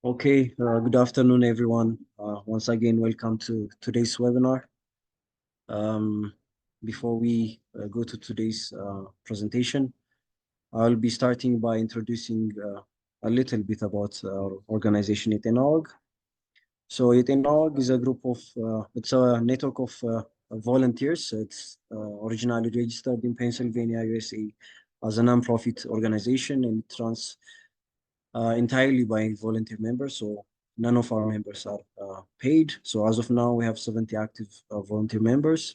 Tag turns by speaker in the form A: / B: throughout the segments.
A: Okay, good afternoon, everyone. Once again, welcome to today's webinar. Um, Before we go to today's presentation, I'll be starting by introducing a little bit about our organization, Yetena Weg. So Yetena Weg is a group of, it's a network of volunteers. It's originally registered in Pennsylvania, USA as a nonprofit organization, and it runs entirely by volunteer members. So none of our members are paid. So as of now, we have 70 active volunteer members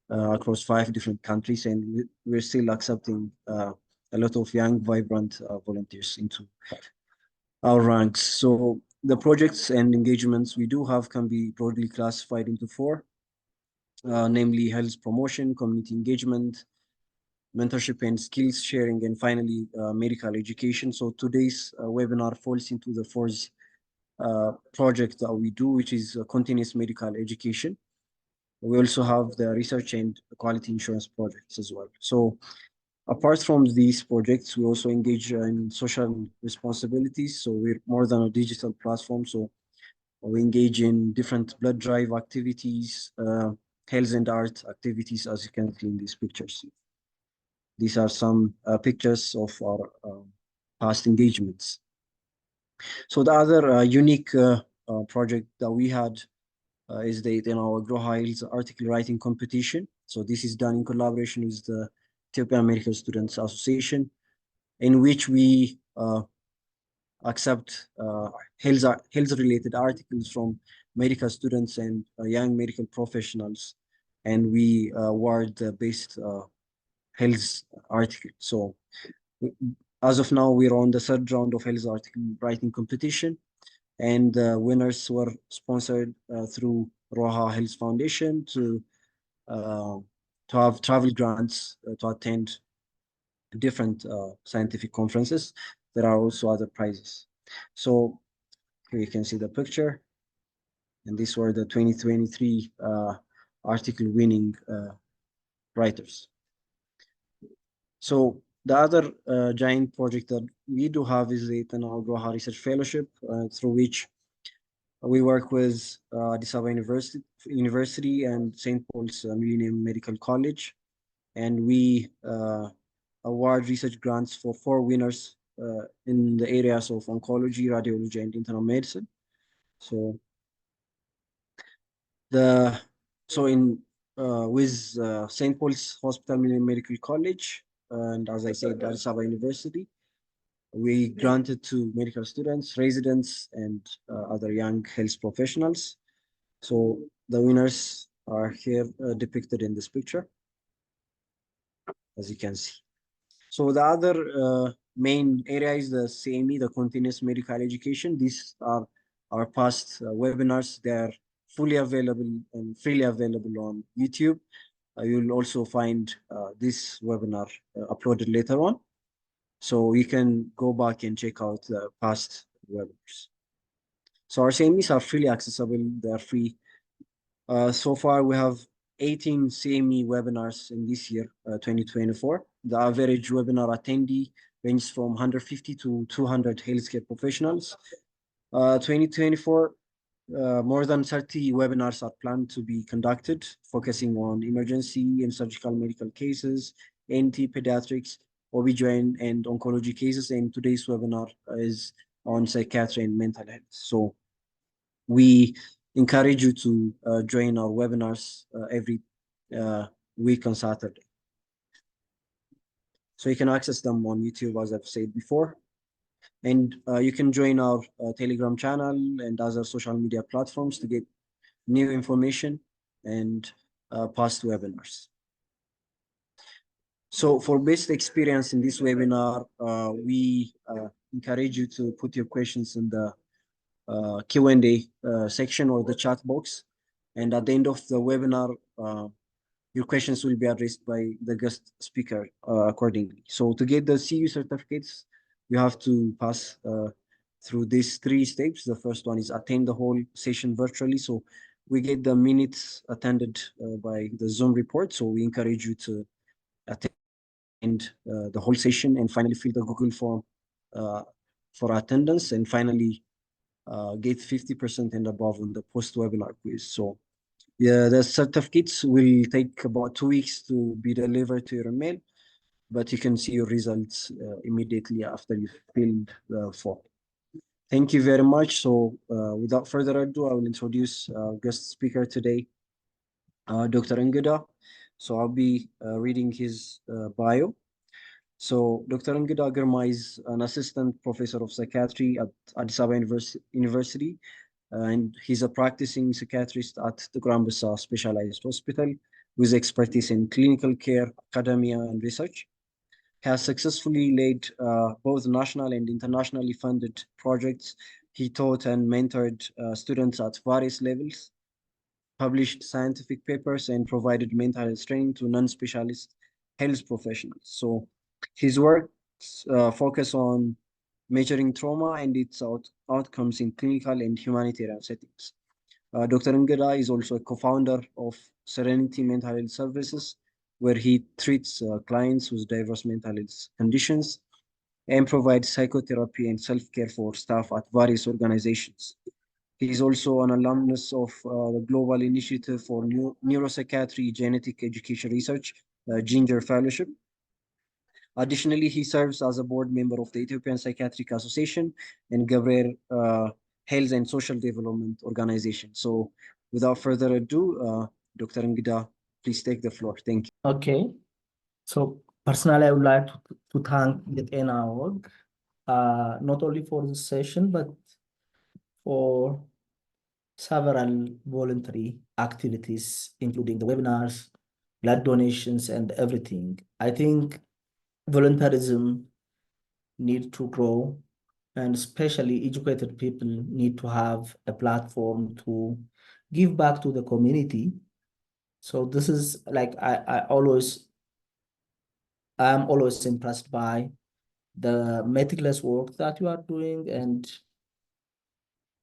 A: across 5 different countries, and we're still accepting a lot of young, vibrant volunteers into our ranks. So the projects and engagements we do have can be broadly classified into 4, namely health promotion, community engagement, mentorship and skills sharing, and finally medical education. So today's webinar falls into the 4th project that we do, which is continuous medical education. We also have the research and quality insurance projects as well. So apart from these projects, we also engage in social responsibilities. So we're more than a digital platform. So we engage in different blood drive activities, health and art activities, as you can see in these pictures. These are some pictures of our past engagements. So the other unique project that we had is the Yetena Weg article writing competition. So this is done in collaboration with the Ethiopian Medical Students Association, in which we accept health-related articles from medical students and young medical professionals, and we award the best health article. So as of now, we're on the 3rd round of health article writing competition, and the winners were sponsored through Roha Health Foundation uh, to have travel grants to attend different scientific conferences. There are also other prizes. So here you can see the picture, and these were the 2023 article winning writers. So the other giant project that we do have is the Yetena Weg Research Fellowship, through which we work with Addis Ababa University and St. Paul's Millennium Medical College, and we award research grants for 4 winners in the areas of oncology, radiology, and internal medicine. So in with St. Paul's Hospital Millennium Medical College, and as I said, Addis Ababa University, we granted to medical students, residents, and other young health professionals. So the winners are here depicted in this picture, as you can see. So the other main area is the CME, the continuous medical education. These are our past webinars. They are fully available and freely available on YouTube. You'll also find this webinar uploaded later on. So you can go back and check out the past webinars. So our CMEs are freely accessible. They are free. So far, we have 18 CME webinars in this year, 2024. The average webinar attendee ranges from 150 to 200 healthcare professionals. 2024, more than 30 webinars are planned to be conducted, focusing on emergency and surgical medical cases, NT pediatrics, OB/GYN, and oncology cases. And today's webinar is on psychiatry and mental health. So we encourage you to join our webinars every week on Saturday. So you can access them on YouTube, as I've said before. And you can join our Telegram channel and other social media platforms to get new information and past webinars. So for best experience in this webinar, we encourage you to put your questions in the Q&A section or the chat box. And at the end of the webinar, your questions will be addressed by the guest speaker accordingly. So to get the CU certificates, you have to pass through these 3 steps. The first one is attend the whole session virtually. So we get the minutes attended by the Zoom report. So we encourage you to attend the whole session, and finally fill the Google form for attendance. And finally, get 50% and above on the post-webinar quiz. So yeah, the certificates will take about 2 weeks to be delivered to your email, but you can see your results immediately after you filled the form. Thank you very much. So without further ado, I will introduce our guest speaker today, Dr. Engida. So I'll be reading his bio. So Dr. Engida Girma is an assistant professor of psychiatry at Addis Ababa University, and he's a practicing psychiatrist at the Grand Specialized Hospital with expertise in clinical care, academia, and research. He has successfully led both national and internationally funded projects. He taught and mentored students at various levels, published scientific papers, and provided mental health training to non-specialist health professionals. So his work focus on measuring trauma and its outcomes in clinical and humanitarian settings. Dr. Engida is also a co-founder of Serenity Mental Health Services, where he treats clients with diverse mental health conditions and provides psychotherapy and self-care for staff at various organizations. He is also an alumnus of the Global Initiative for Neuropsychiatry Genetic Education Research, Ginger Fellowship. Additionally, he serves as a board member of the Ethiopian Psychiatric Association and Gabriel Health and Social Development Organization. So without further ado, Dr. Engida, please take the floor. Thank you.
B: Okay. So personally, I would like to thank Yetena Weg, not only for this session, but for several voluntary activities, including the webinars, blood donations, and everything. I think voluntarism needs to grow, and especially educated people need to have a platform to give back to the community. So this is like I'm always impressed by the meticulous work that you are doing and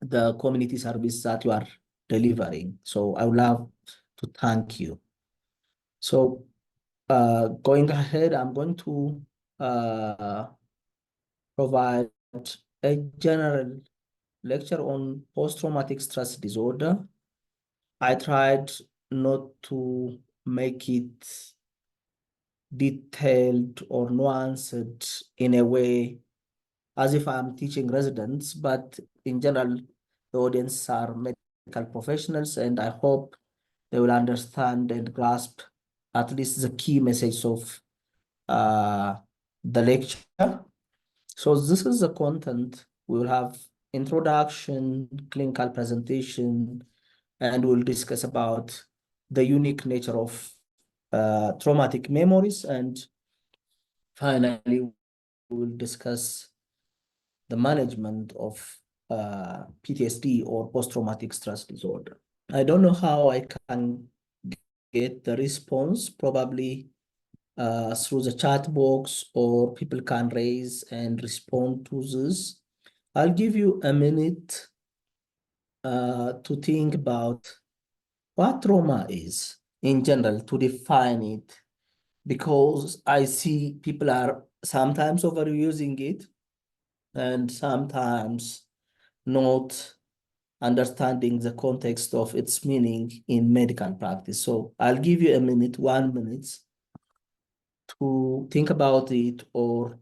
B: the community service that you are delivering. So I would love to thank you. So going ahead, I'm going to provide a general lecture on post-traumatic stress disorder. I tried not to make it detailed or nuanced in a way as if I'm teaching residents, but in general, the audience are medical professionals, and I hope they will understand and grasp at least the key message of the lecture. So this is the content. We will have introduction, clinical presentation, and we'll discuss about the unique nature of traumatic memories, and finally, we'll discuss the management of PTSD or post-traumatic stress disorder. I don't know how I can get the response, probably through the chat box, or people can raise and respond to this. I'll give you a minute to think about what trauma is in general, to define it, because I see people are sometimes overusing it and sometimes not understanding the context of its meaning in medical practice. So I'll give you a minute, 1 minute, to think about it, or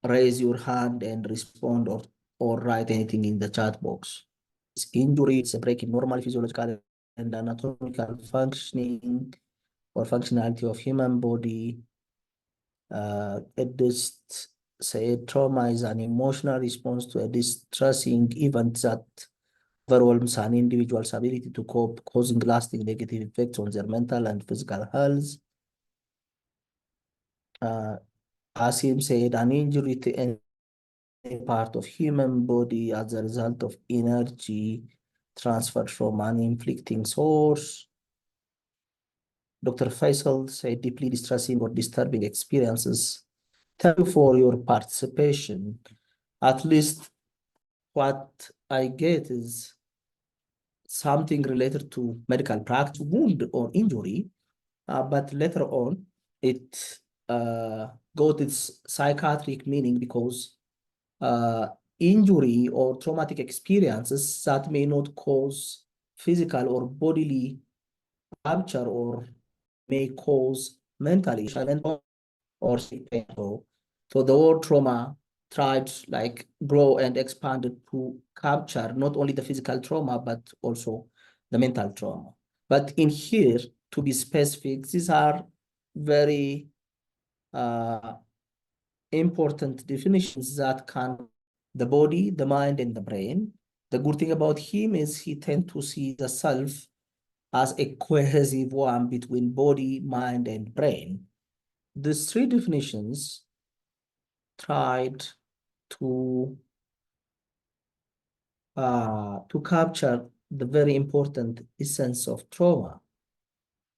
B: raise your hand and respond, or write anything in the chat box. Injury is a break in normal physiological and anatomical functioning or functionality of human body. It just say trauma is an emotional response to a distressing event that overwhelms an individual's ability to cope, causing lasting negative effects on their mental and physical health. Asim said, an injury to any part of human body as a result of energy transferred from an inflicting source. Dr. Faisal said, deeply distressing or disturbing experiences. Thank you for your participation. At least what I get is something related to medical practice, wound or injury, but later on it got its psychiatric meaning because injury or traumatic experiences that may not cause physical or bodily rupture or may cause mental issues or sick pain. So the word trauma tried like grow and expanded to capture not only the physical trauma, but also the mental trauma. But in here, to be specific, these are very important definitions that can the body, the mind, and the brain. The good thing about him is he tends to see the self as a cohesive one between body, mind, and brain. These three definitions tried to capture the very important essence of trauma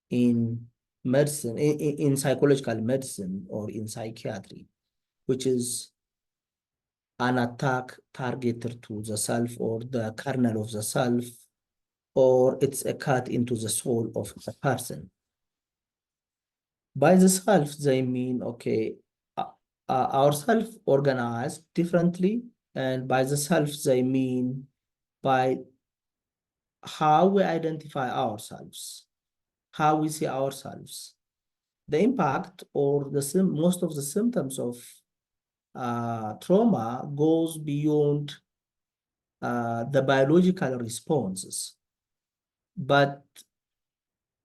B: in medicine, in psychological medicine or in psychiatry, which is an attack targeted to the self or the kernel of the self, or it's a cut into the soul of the person. By the self, they mean, okay, our self organized differently, and by the self, they mean by how we identify ourselves, how we see ourselves. The impact or most of the symptoms of trauma goes beyond the biological responses, but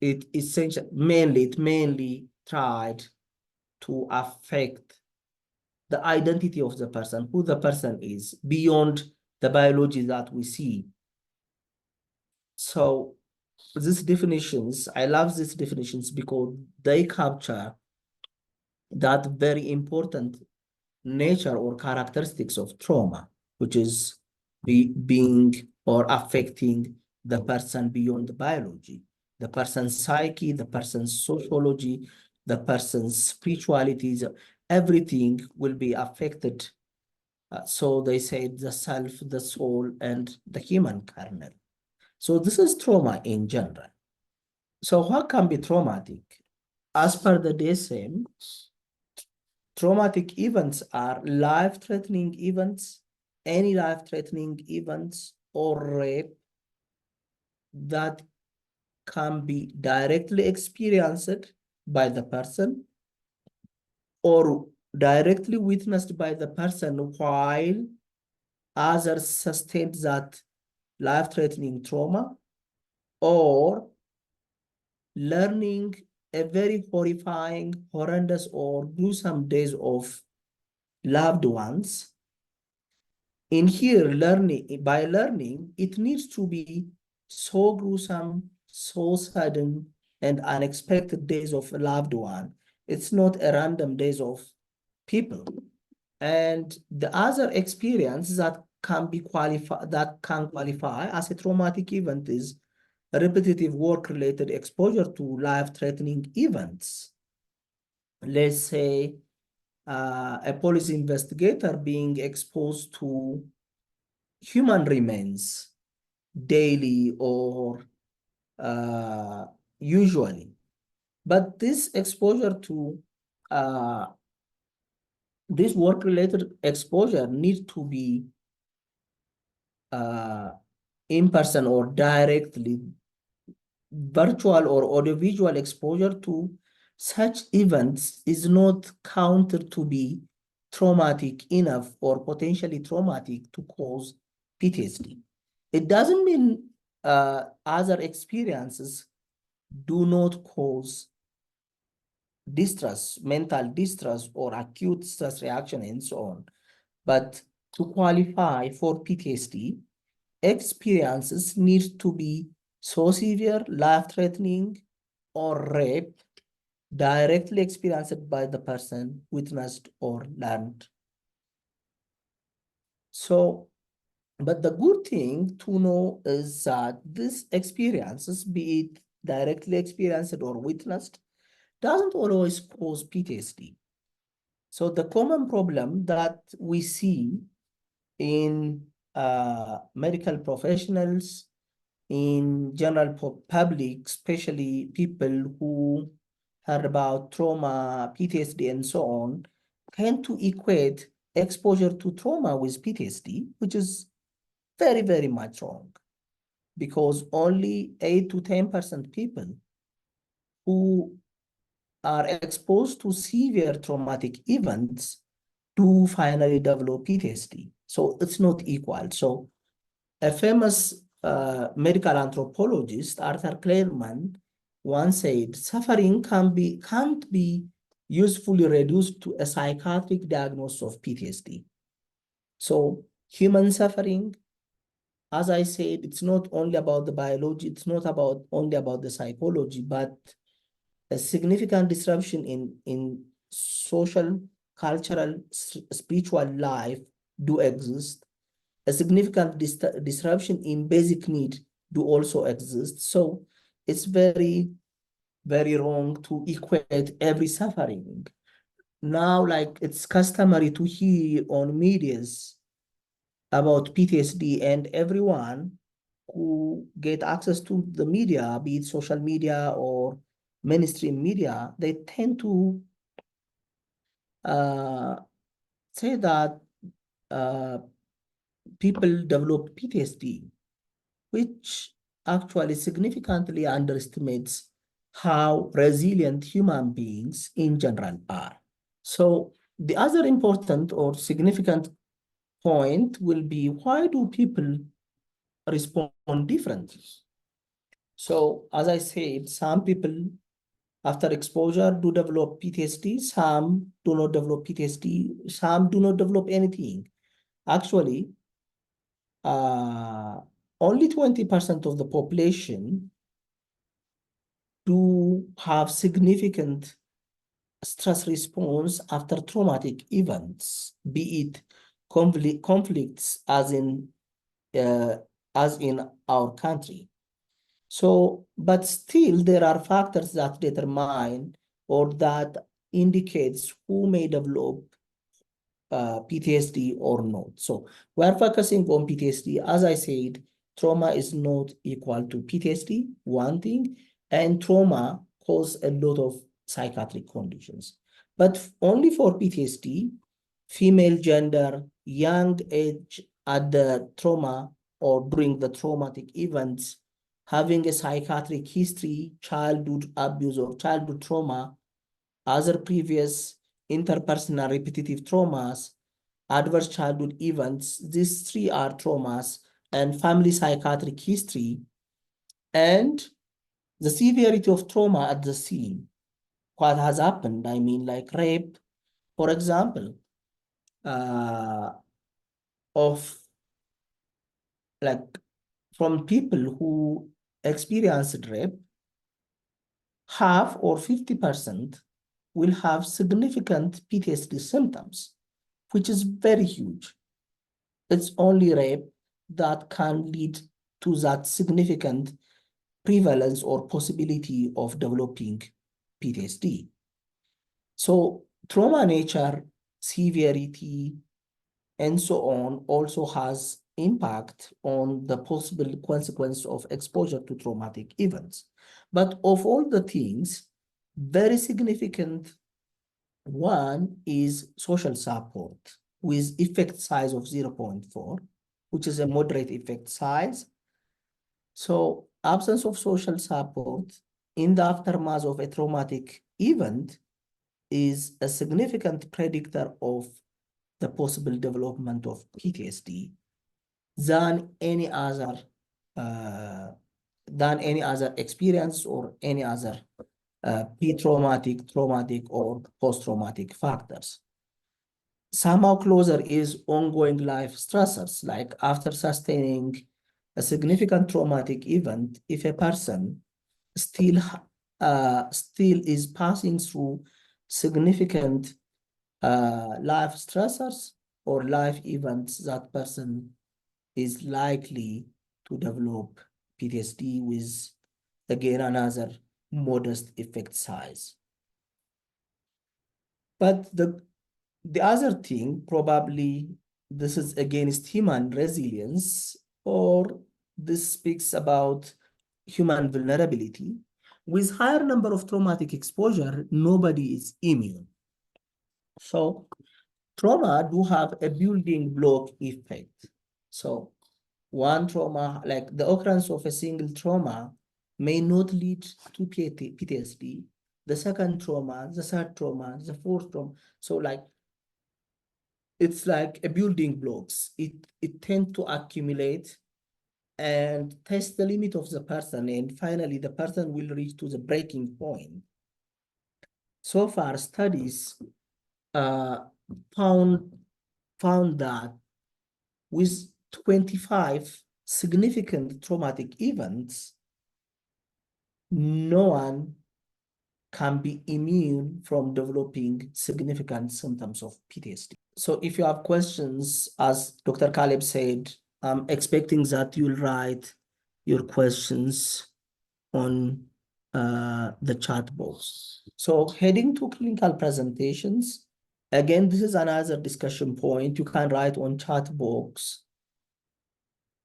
B: it mainly tried to affect the identity of the person, who the person is, beyond the biology that we see. So these definitions, I love these definitions because they capture that very important nature or characteristics of trauma, which is being or affecting the person beyond the biology, the person's psyche, the person's sociology, the person's spirituality, everything will be affected. So they say the self, the soul, and the human kernel. So this is trauma in general. So what can be traumatic? As per the DSM, traumatic events are life-threatening events, any life-threatening events or rape that can be directly experienced by the person or directly witnessed by the person while others sustained that life-threatening trauma, or learning a very horrifying, horrendous, or gruesome days of loved ones. In here, by learning, it needs to be so gruesome, so sudden, and unexpected days of a loved one. It's not a random days of people. And the other experience that can qualify as a traumatic event is repetitive work-related exposure to life-threatening events. Let's say a police investigator being exposed to human remains daily or usually. But this exposure to this work-related exposure needs to be in person or directly. Virtual or audiovisual exposure to such events is not counted to be traumatic enough or potentially traumatic to cause PTSD. It doesn't mean other experiences do not cause distress, mental distress, or acute stress reaction, and so on. But to qualify for PTSD, experiences need to be so severe, life-threatening, or rape directly experienced by the person, witnessed, or learned. So, but the good thing to know is that these experiences, be it directly experienced or witnessed, doesn't always cause PTSD. So the common problem that we see in medical professionals, in general public, especially people who heard about trauma, PTSD, and so on, tend to equate exposure to trauma with PTSD, which is very, very much wrong, because only 8 to 10% people who are exposed to severe traumatic events do finally develop PTSD. So it's not equal. So a famous medical anthropologist, Arthur Kleinman, once said, suffering can't be usefully reduced to a psychiatric diagnosis of PTSD. So human suffering, as I said, it's not only about the biology, it's not only about the psychology, but a significant disruption in social, cultural, spiritual life do exist. A significant disruption in basic need do also exist. So it's very, very wrong to equate every suffering. Now, like, it's customary to hear on medias about PTSD, and everyone who get access to the media, be it social media or mainstream media, they tend to say that people develop PTSD, which actually significantly underestimates how resilient human beings in general are. So the other important or significant point will be, why do people respond differently? So as I said, some people after exposure do develop PTSD, some do not develop PTSD, some do not develop anything. Actually, only 20% of the population do have significant stress response after traumatic events, be it conflicts as in our country. So, but still there are factors that determine or that indicates who may develop PTSD or not. So we're focusing on PTSD. As I said, trauma is not equal to PTSD, one thing, and trauma causes a lot of psychiatric conditions. But only for PTSD, female gender, young age at the trauma or during the traumatic events, having a psychiatric history, childhood abuse or childhood trauma, other previous interpersonal repetitive traumas, adverse childhood events, these three are traumas, and family psychiatric history, and the severity of trauma at the scene. What has happened? I mean, like rape, for example, of like from people who experienced rape, half or 50% will have significant PTSD symptoms, which is very huge. It's only rape that can lead to that significant prevalence or possibility of developing PTSD. So trauma nature, severity, and so on also has impact on the possible consequence of exposure to traumatic events. But of all the things, very significant one is social support with effect size of 0.4, which is a moderate effect size. So absence of social support in the aftermath of a traumatic event is a significant predictor of the possible development of PTSD than any other experience or any other pre-traumatic, traumatic, or post-traumatic factors. Somehow closer is ongoing life stressors, like after sustaining a significant traumatic event, if a person still is passing through significant life stressors or life events, that person is likely to develop PTSD with, again, another modest effect size. But the other thing, probably this is against human resilience, or this speaks about human vulnerability. With higher number of traumatic exposure, nobody is immune. So trauma do have a building block effect. So one trauma, like the occurrence of a single trauma, may not lead to PTSD. The second trauma, the third trauma, the fourth trauma. So like, it's like a building blocks. It tends to accumulate and test the limit of the person. And finally, the person will reach to the breaking point. So far, studies found that with 25 significant traumatic events, no one can be immune from developing significant symptoms of PTSD. So if you have questions, as Dr. Caleb said, I'm expecting that you'll write your questions on the chat box. So heading to clinical presentations, again, this is another discussion point. You can write on chat box.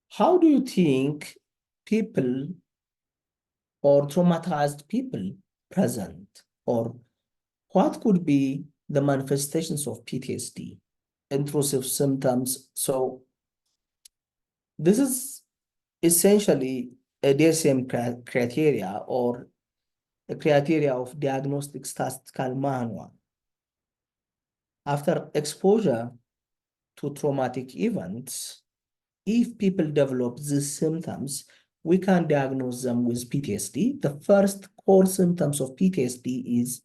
B: How do you think people or traumatized people present, or what could be the manifestations of PTSD, intrusive symptoms? So this is essentially a DSM criteria, or a criteria of diagnostic statistical manual. After exposure to traumatic events, if people develop these symptoms, we can diagnose them with PTSD. The first core symptoms of PTSD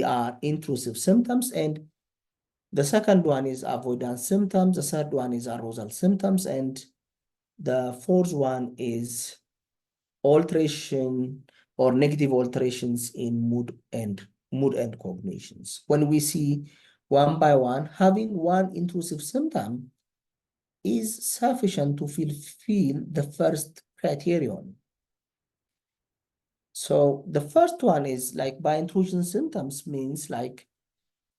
B: are intrusive symptoms, and the second one is avoidance symptoms, the third one is arousal symptoms, and the fourth one is alteration or negative alterations in mood and cognitions. When we see one by one, having one intrusive symptom is sufficient to fulfill the first criterion. So the first one is like by intrusion symptoms means like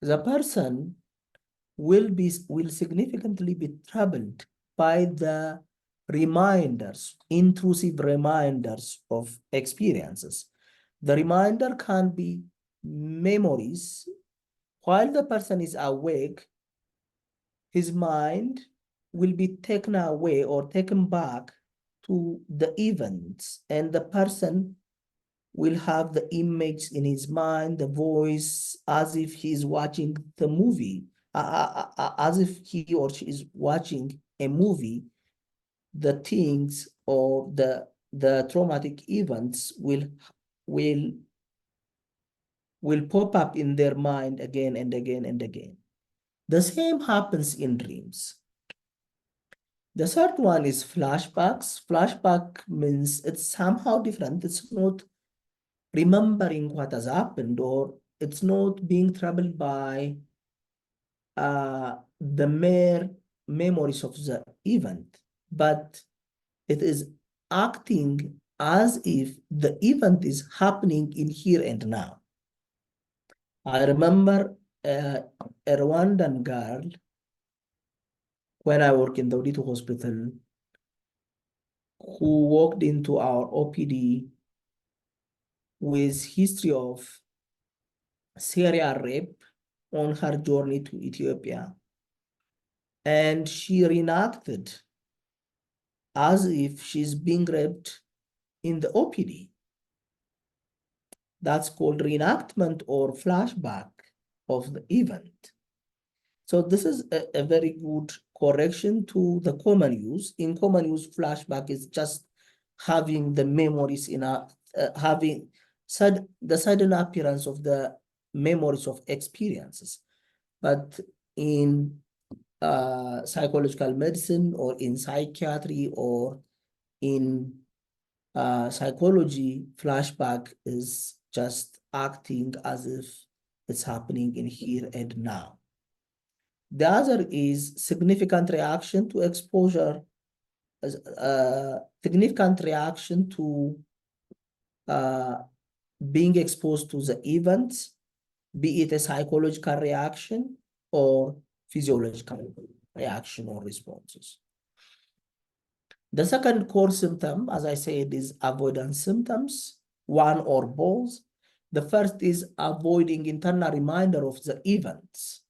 B: the person will significantly be troubled by the reminders, intrusive reminders of experiences. The reminder can be memories. While the person is awake, his mind will be taken away or taken back to the events, and the person will have the image in his mind, the voice, as if he's watching the movie, as if he or she is watching a movie. The things or the traumatic events will pop up in their mind again and again and again. The same happens in dreams. The third one is flashbacks. Flashback means it's somehow different. It's not remembering what has happened, or it's not being troubled by the mere memories of the event, but it is acting as if the event is happening in here and now. I remember a Rwandan girl when I work in the Odito hospital who walked into our OPD with history of serial rape on her journey to Ethiopia. And she reenacted as if she's being raped in the OPD. That's called reenactment or flashback of the event. So this is a very good correction to the common use. In common use, flashback is just having the memories in having the sudden appearance of the memories of experiences. But in psychological medicine, or in psychiatry, or in psychology, flashback is just acting as if it's happening in here and now. The other is significant reaction to exposure, significant reaction to being exposed to the events, be it a psychological reaction or physiological reaction or responses. The second core symptom, as I said, is avoidance symptoms, one or both. The first is avoiding internal reminder of the events.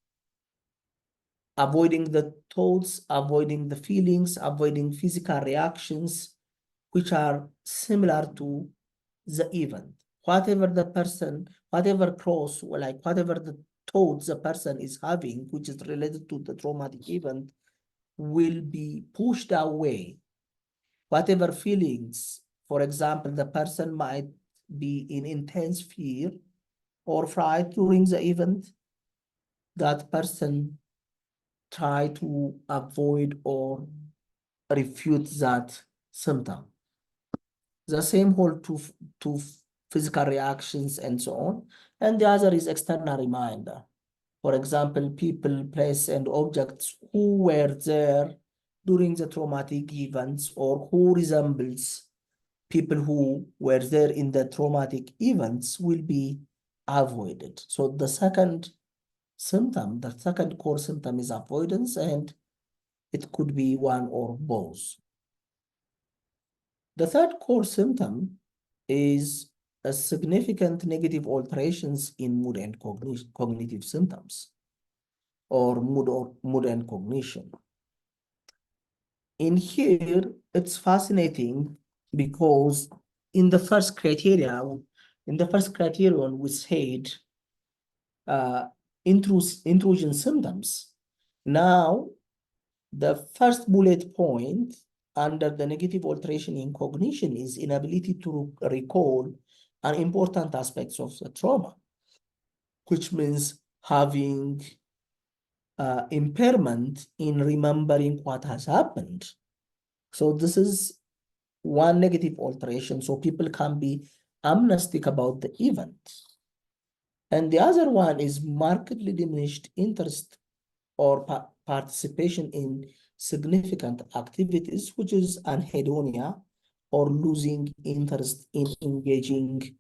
B: avoiding the thoughts, avoiding the feelings, avoiding physical reactions, which are similar to the event. Whatever the person, whatever cross, or like whatever the thoughts the person is having, which is related to the traumatic event, will be pushed away. Whatever feelings, for example, the person might be in intense fear or fright during the event, that person try to avoid or refute that symptom. The same hold to physical reactions and so on. And the other is external reminder. For example, people, place, and objects who were there during the traumatic events or who resembles people who were there in the traumatic events will be avoided. So the second symptom, the second core symptom is avoidance, and it could be one or both. The third core symptom is a significant negative alterations in mood and cognitive symptoms, or mood and cognition. In here, it's fascinating because in the first criterion, we said intrusion symptoms. Now, the first bullet point under the negative alteration in cognition is inability to recall an important aspects of the trauma, which means having impairment in remembering what has happened. So this is one negative alteration, so people can be amnestic about the event. And the other one is markedly diminished interest or participation in significant activities, which is anhedonia, or losing interest in engaging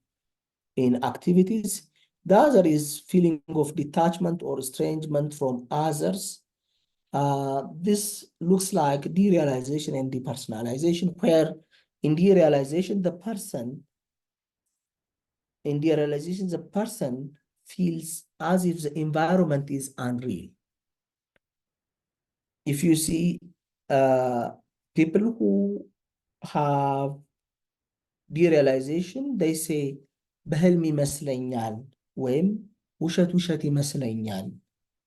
B: in activities. The other is feeling of detachment or estrangement from others. This looks like derealization and depersonalization, where in derealization, the person feels as if the environment is unreal. If you see people who have derealization, they say በህልም ይመስለኛል ወይም ውሸት ውሸት ይመስለኛል፣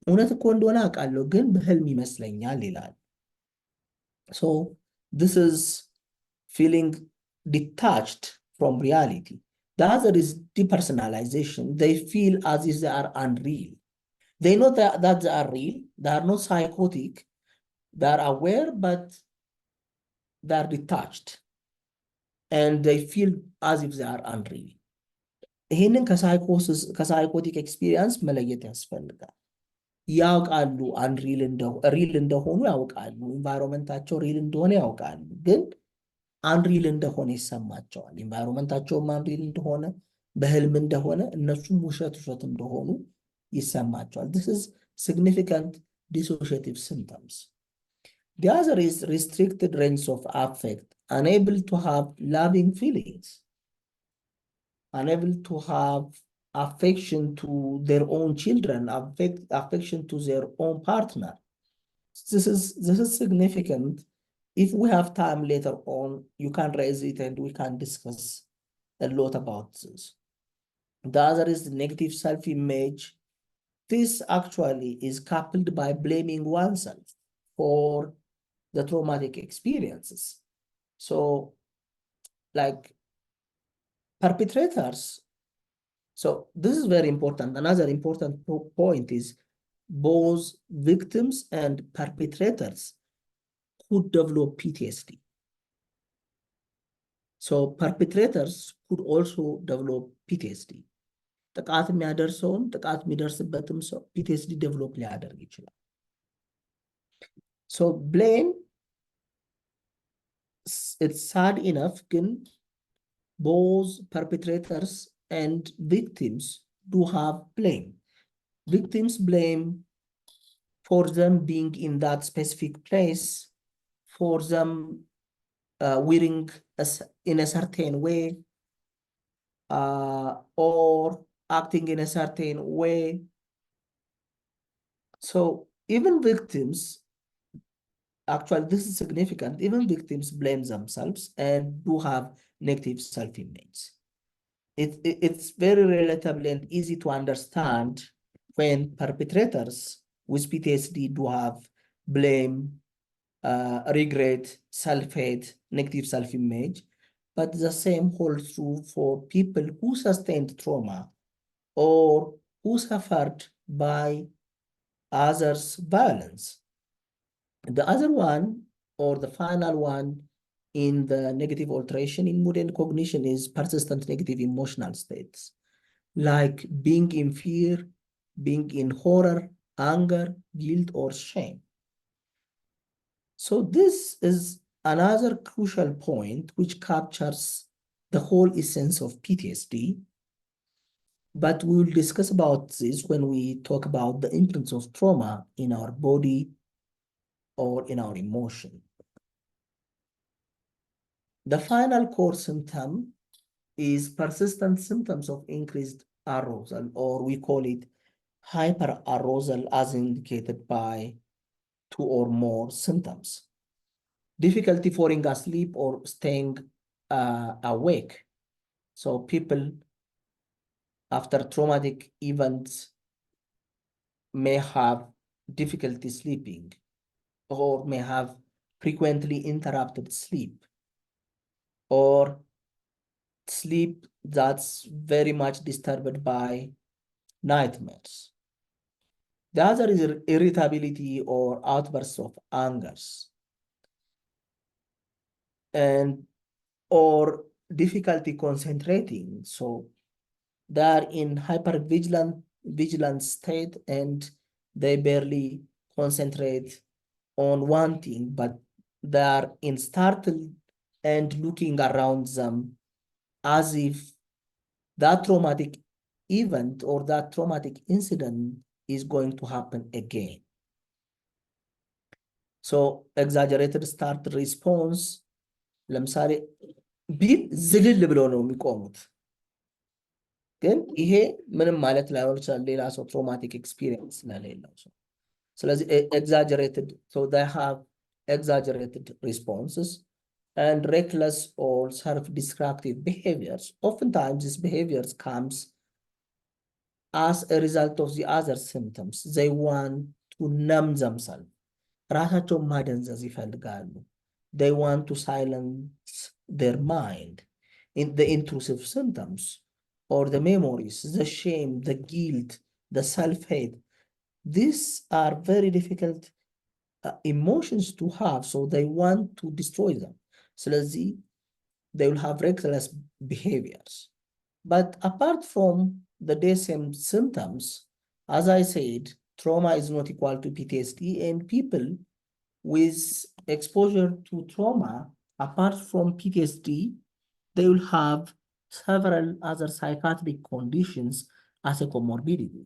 B: እውነት እኮ እንደሆነ አውቃለሁ ግን በህልም ይመስለኛል ይላል። So this is feeling detached from reality. The other is depersonalization. They feel as if they are unreal. They know that they are real. They are not psychotic. They are aware, but they are detached. And they feel as if they are unreal. ይህንን ከሳይኮቲክ ኤክስፒሪየንስ መለየት ያስፈልጋል። ያውቃሉ ሪል እንደሆኑ ያውቃሉ፣ ኢንቫይሮንመንታቸው ሪል እንደሆነ ያውቃሉ፣ ግን አንሪል እንደሆነ ይሰማቸዋል። ኢንቫይሮንመንታቸውም አንሪል እንደሆነ በህልም እንደሆነ እነሱም ውሸት እንደሆኑ ይሰማቸዋል። This is significant dissociative symptoms. The other is restricted range of affect, unable to have loving feelings, unable to have affection to their own children, affection to their own partner. This is significant. If we have time later on, you can raise it and we can discuss a lot about this. The other is the negative self-image. This actually is coupled by blaming oneself for the traumatic experiences. So, like perpetrators. So this is very important. Another important point is both victims and perpetrators could develop PTSD. So perpetrators could also develop PTSD. ጥቃት የሚያደርሰውም ጥቃት የሚደርስበትም ሰው PTSD develop ሊያደርግ ይችላል። So blame, it's sad enough, ግን both perpetrators and victims do have blame. Victims blame for them being in that specific place, for them wearing in a certain way, or acting in a certain way. So even victims, actually, this is significant, even victims blame themselves and do have negative self-image. It's very relatable and easy to understand when perpetrators with PTSD do have blame, regret, self-hate, negative self-image, but the same holds true for people who sustained trauma or who suffered by others' violence. The other one, or the final one, in the negative alteration in mood and cognition is persistent negative emotional states, like being in fear, being in horror, anger, guilt, or shame. So this is another crucial point which captures the whole essence of PTSD. But we will discuss about this when we talk about the imprints of trauma in our body or in our emotion. The final core symptom is persistent symptoms of increased arousal, or we call it hyperarousal, as indicated by two or more symptoms. Difficulty falling asleep or staying awake. So people after traumatic events may have difficulty sleeping or may have frequently interrupted sleep or sleep that's very much disturbed by nightmares. The other is irritability or outbursts of angers and or difficulty concentrating. So they are in vigilant state and they barely concentrate on one thing, but they are in startled and looking around them as if that traumatic event or that traumatic incident is going to happen again. So exaggerated start response, ለምሳሌ ቢል ዝልል ብለው ነው የሚቆሙት። ግን ይሄ ምንም ማለት ላይሆን ይችላል ሌላ ሰው ትራውማቲክ ኤክስፒሪየንስ ስለሌለው ሰው። ስለዚህ exaggerated, so they have exaggerated responses and reckless or self-destructive behaviors. Oftentimes these behaviors comes as a result of the other symptoms. They want to numb themselves. ራሳቸውን ማደንዘዝ ይፈልጋሉ። They want to silence their mind in the intrusive symptoms or the memories, the shame, the guilt, the self-hate. These are very difficult emotions to have, so they want to destroy them. ስለዚህ they will have reckless behaviors. But apart from the DSM symptoms, as I said, trauma is not equal to PTSD, and people with exposure to trauma, apart from PTSD, they will have several other psychiatric conditions as a comorbidity.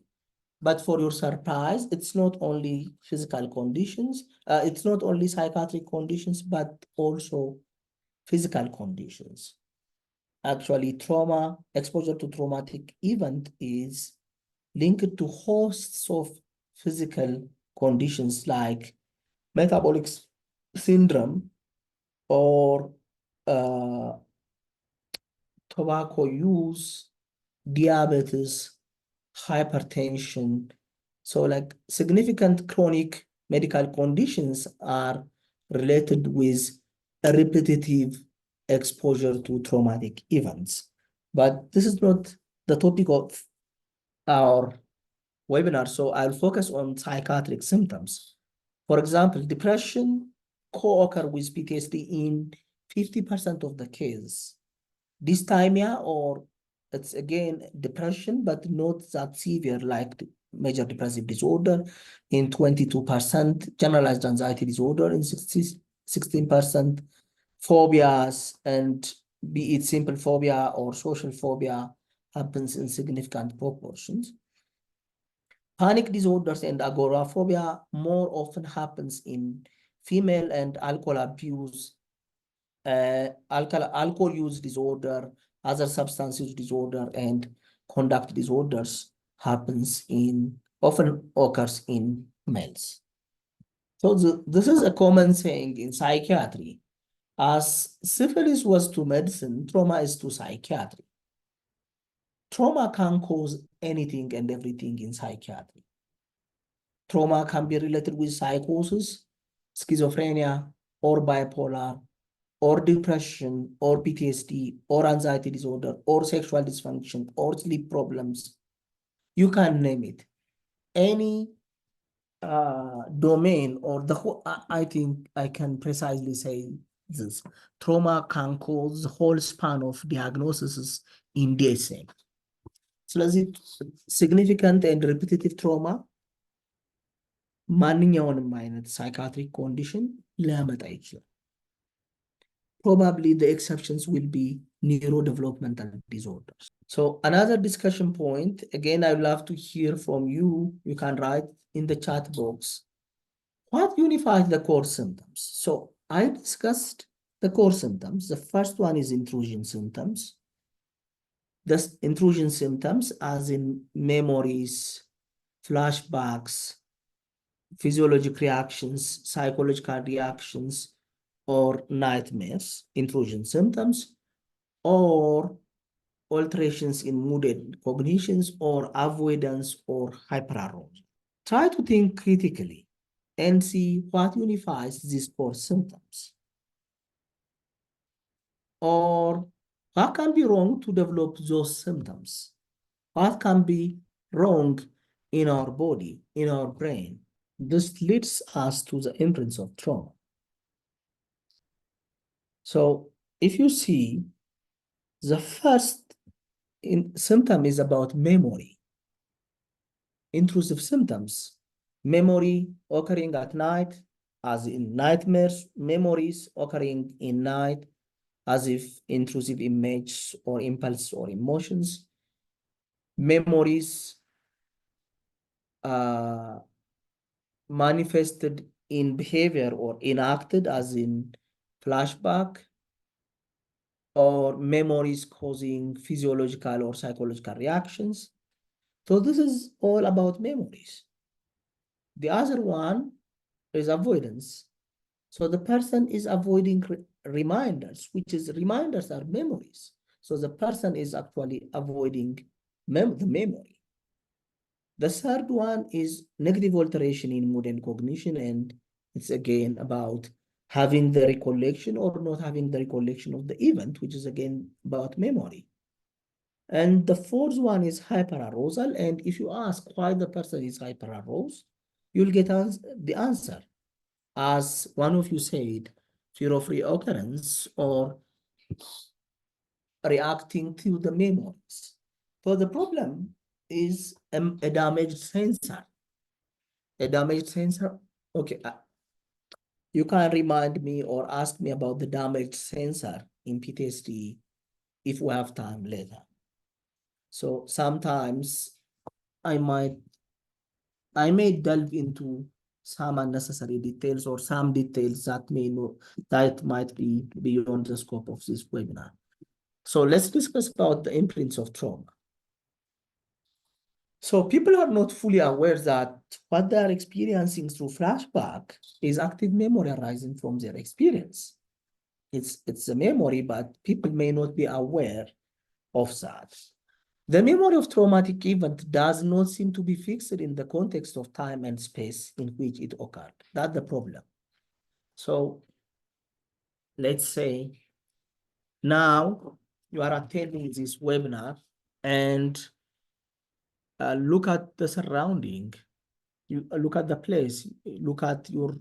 B: But for your surprise, it's not only physical conditions, it's not only psychiatric conditions, but also physical conditions. Actually, trauma, exposure to traumatic event is linked to hosts of physical conditions like metabolic syndrome or tobacco use, diabetes, hypertension. So like significant chronic medical conditions are related with a repetitive exposure to traumatic events. But this is not the topic of our webinar, so I'll focus on psychiatric symptoms. For example, depression co-occur with PTSD in 50% of the cases. Dysthymia, or it's again depression, but not that severe like major depressive disorder in 22%, generalized anxiety disorder in 16%, phobias, and be it simple phobia or social phobia happens in significant proportions. Panic disorders and agoraphobia more often happens in female, and alcohol abuse, alcohol use disorder, other substance use disorder, and conduct disorders often occurs in males. So this is a common saying in psychiatry. As syphilis was to medicine, trauma is to psychiatry. Trauma can cause anything and everything in psychiatry. Trauma can be related with psychosis, schizophrenia, or bipolar, or depression, or PTSD, or anxiety disorder, or sexual dysfunction, or sleep problems. You can name it. Any domain or the whole, I think I can precisely say this. Trauma can cause the whole span of diagnoses in DSM. ስለዚህ significant and repetitive trauma ማንኛውንም አይነት psychiatric condition ሊያመጣ ይችላል. Probably the exceptions will be neurodevelopmental disorders. So another discussion point, again, I would love to hear from you. You can write in the chat box. What unifies the core symptoms? So I discussed the core symptoms. The first one is intrusion symptoms. The intrusion symptoms as in memories, flashbacks, physiologic reactions, psychological reactions, or nightmares, intrusion symptoms, or alterations in mood and cognitions, or avoidance or hyperarousal. Try to think critically and see what unifies these core symptoms. Or what can be wrong to develop those symptoms? What can be wrong in our body, in our brain? This leads us to the imprints of trauma. So if you see, the first symptom is about memory. Intrusive symptoms. Memory occurring at night, as in nightmares, memories occurring in night, as if intrusive images or impulse or emotions. Memories manifested in behavior or enacted, as in flashback, or memories causing physiological or psychological reactions. So this is all about memories. The other one is avoidance. So the person is avoiding reminders, which is reminders are memories. So the person is actually avoiding the memory. The third one is negative alteration in mood and cognition, and it's again about having the recollection or not having the recollection of the event, which is again about memory. And the fourth one is hyperarousal, and if you ask why the person is hyperaroused, you'll get the answer. As one of you said, fear of reoccurrence or reacting to the memories. So the problem is a damaged sensor. A damaged sensor, okay. You can remind me or ask me about the damaged sensor in PTSD if we have time later. So sometimes I may delve into some unnecessary details or some details that might be beyond the scope of this webinar. So let's discuss about the imprints of trauma. So people are not fully aware that what they are experiencing through flashback is active memory arising from their experience. It's a memory, but people may not be aware of that. The memory of traumatic event does not seem to be fixed in the context of time and space in which it occurred. That's the problem. So let's say now you are attending this webinar and look at the surrounding. You look at the place, look at your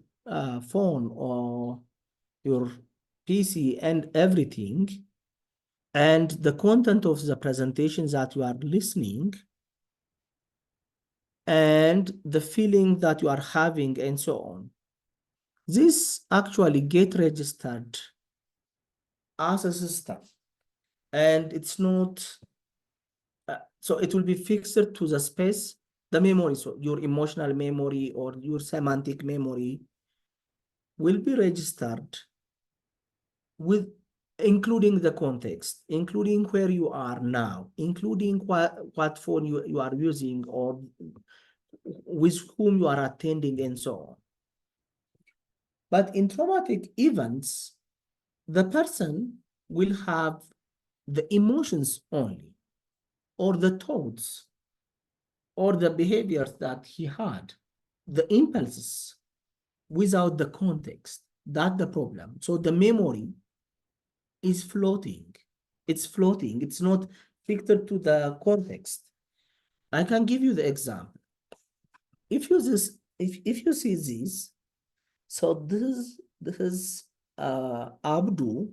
B: phone or your PC and everything, and the content of the presentation that you are listening, and the feeling that you are having, and so on. This actually get registered as a system, and it's not, so it will be fixed to the space, the memory, so your emotional memory or your semantic memory will be registered with including the context, including where you are now, including what phone you are using or with whom you are attending and so on. But in traumatic events, the person will have the emotions only, or the thoughts, or the behaviors that he had, the impulses, without the context. That's the problem. So the memory is floating. It's floating. It's not fixed to the context. I can give you the example. If you see this, so this is Abdu,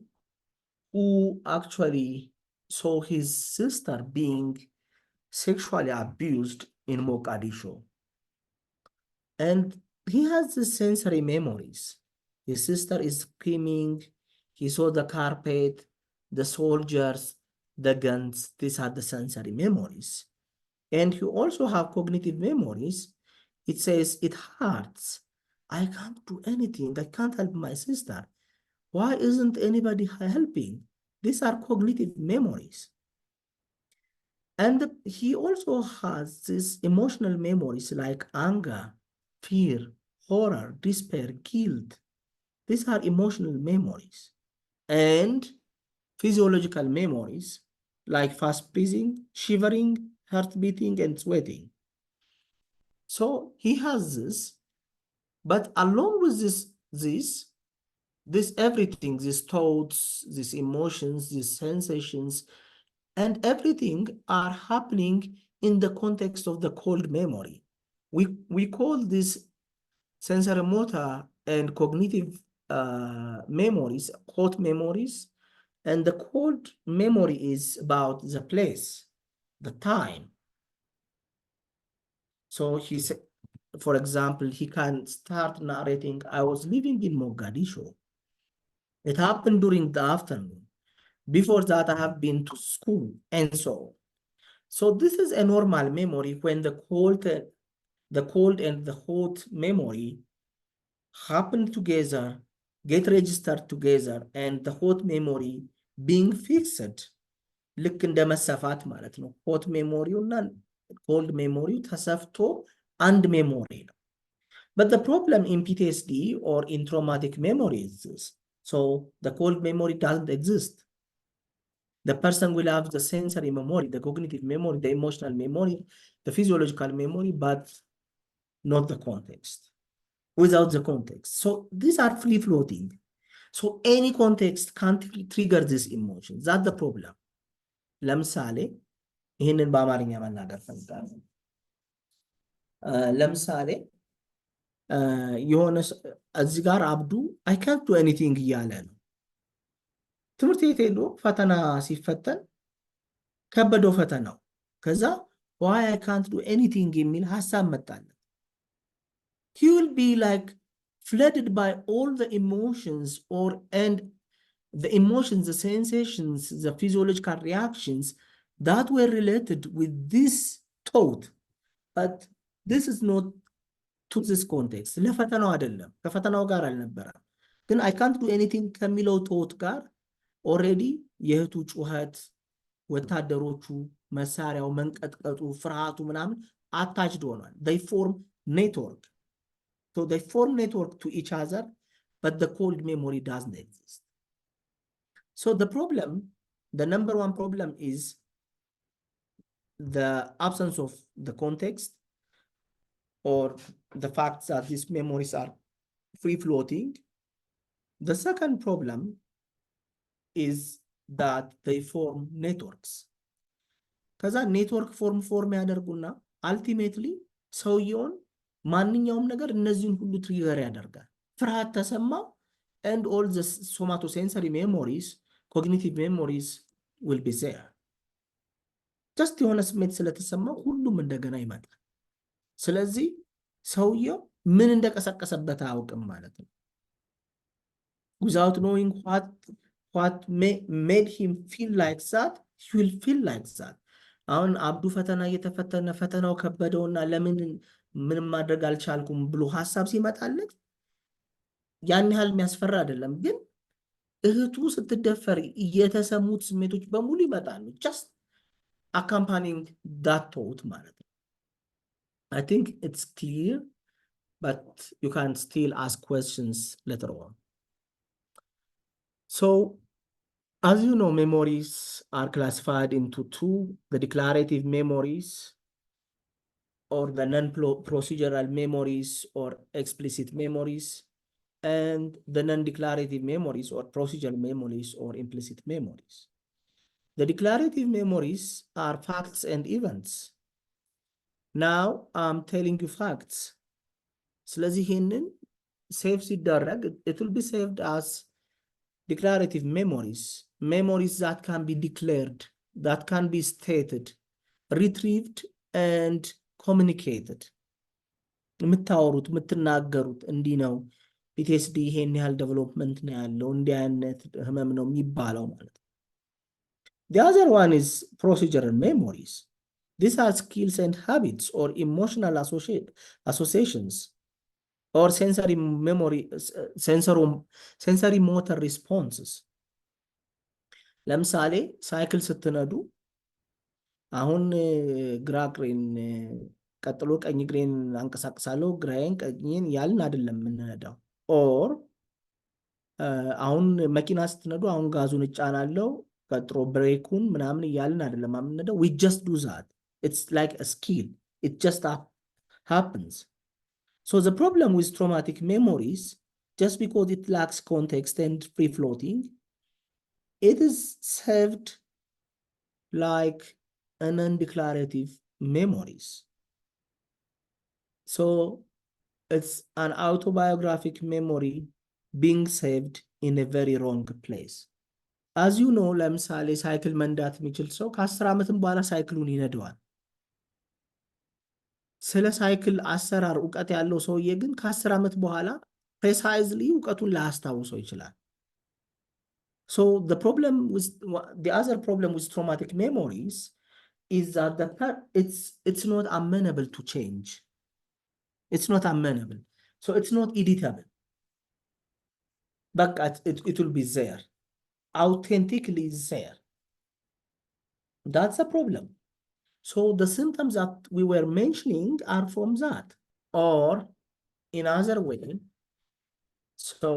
B: who actually saw his sister being sexually abused in Mogadishu. And he has the sensory memories. His sister is screaming. He saw the carpet, the soldiers, the guns. These are the sensory memories. And you also have cognitive memories. It says, it hurts. I can't do anything. I can't help my sister. Why isn't anybody helping? These are cognitive memories. And he also has these emotional memories like anger, fear, horror, despair, guilt. These are emotional memories. And physiological memories like fast breathing, shivering, heart beating, and sweating. So he has this, but along with this everything, these thoughts, these emotions, these sensations, and everything are happening in the context of the cold memory. We call this sensorimotor and cognitive memories hot memories, and the cold memory is about the place, the time. So he said, for example, he can start narrating, I was living in Mogadishu. It happened during the afternoon. Before that, I have been to school, and so on. So this is a normal memory when the cold and the hot memory happen together, get registered together, and the hot memory being fixed. ልክ እንደ መሰፋት ማለት ነው። ሆት ሜሞሪው እና ኮልድ ሜሞሪው ተሰፍቶ አንድ ሜሞሪ ነው። But the problem in PTSD or in traumatic memory is this. So the cold memory doesn't exist. The person will have the sensory memory, the cognitive memory, the emotional memory, the physiological memory, but not the context, without the context. So these are free floating. So any context can't trigger these emotions. That's the problem. ለምሳሌ ይህንን በአማርኛ መናገር ፈልጋለሁ። ለምሳሌ የሆነ እዚህ ጋር አብዱ አይ ካንት ዱ ኤኒቲንግ እያለ ነው። ትምህርት ቤት ሄዶ ፈተና ሲፈተን ከበደው ፈተናው። ከዛ why I can't do anything የሚል ሀሳብ መጣለት። He will be like flooded by all the emotions and the emotions, the sensations, the physiological reactions that were related with this thought. But this is not to this context. ለፈተናው አይደለም፣ ከፈተናው ጋር አልነበረም። ግን I can't do anything ከሚለው thought ጋር already የእህቱ ጩኸት፣ ወታደሮቹ፣ መሳሪያው መንቀጥቀጡ፣ ፍርሃቱ ምናምን attached ሆኗል። They form network. So they form network to each other, but the cold memory doesn't exist. So the problem, the number one problem is the absence of the context or the fact that these memories are free floating. The second problem is that they form networks. ከዛ ኔትወርክ ፎርም ያደርጉና አልቲሜትሊ ሰውየውን ማንኛውም ነገር እነዚህን ሁሉ ትሪገር ያደርጋል። ፍርሃት ተሰማው and all the somatosensory memories, cognitive memories will be there. just የሆነ ስሜት ስለተሰማው ሁሉም እንደገና ይመጣል። ስለዚህ ሰውየው ምን እንደቀሰቀሰበት አያውቅም ማለት ነው። without knowing what made him feel like that, he will feel like that. አሁን አብዱ ፈተና እየተፈተነ ፈተናው ከበደውና ለምን ምንም ማድረግ አልቻልኩም ብሎ ሐሳብ ሲመጣለት ያን ያህል የሚያስፈራ አይደለም። ግን እህቱ ስትደፈር የተሰሙት ስሜቶች በሙሉ ይመጣሉ። just accompanying that thought ማለት ነው። I think it's clear but you can still ask questions later on. So, as you know, memories are classified into two: the declarative memories, or the non-procedural memories or explicit memories, and the non-declarative memories or procedural memories or implicit memories. The declarative memories are facts and events. Now I'm telling you facts. ስለዚህ ይህንን ሴቭ ሲደረግ it will be saved as declarative memories that can be declared, that can be stated, retrieved and communicated. የምታወሩት የምትናገሩት እንዲህ ነው፣ ፒቲኤስዲ ይሄን ያህል ዴቨሎፕመንት ነው ያለው፣ እንዲህ አይነት ህመም ነው የሚባለው ማለት ነው። The other one is procedural memories. These are skills and habits or emotional associations or sensory memory, sensory motor responses. ለምሳሌ ሳይክል ስትነዱ አሁን ግራ እግሬን ቀጥሎ ቀኝ እግሬን አንቀሳቅሳለሁ፣ ግራዬን ቀኝን ያልን አይደለም የምንነዳው። ኦር አሁን መኪና ስትነዱ አሁን ጋዙን እጫናለሁ ቀጥሮ ብሬኩን ምናምን ያልን አይደለም የምንነዳው። we just do that. It's like a skill. It just happens. So the problem with traumatic memories, just because it lacks context and free floating, it is saved like an undeclarative memories. So it's an autobiographic memory being saved in a very wrong place. As you know, ለምሳሌ ሳይክል መንዳት የሚችል ሰው ከ10 ዓመትም በኋላ ሳይክሉን ይነደዋል። ስለ ሳይክል አሰራር እውቀት ያለው ሰውዬ ግን ከ10 ዓመት በኋላ ፕሬሳይዝሊ እውቀቱን ላያስታውሰው ይችላል። So the other problem with traumatic memories is that it's not amenable to change. It's not amenable. So it's not editable. But it will be there. Authentically there. That's a problem. So the symptoms that we were mentioning are from that. Or in other way, so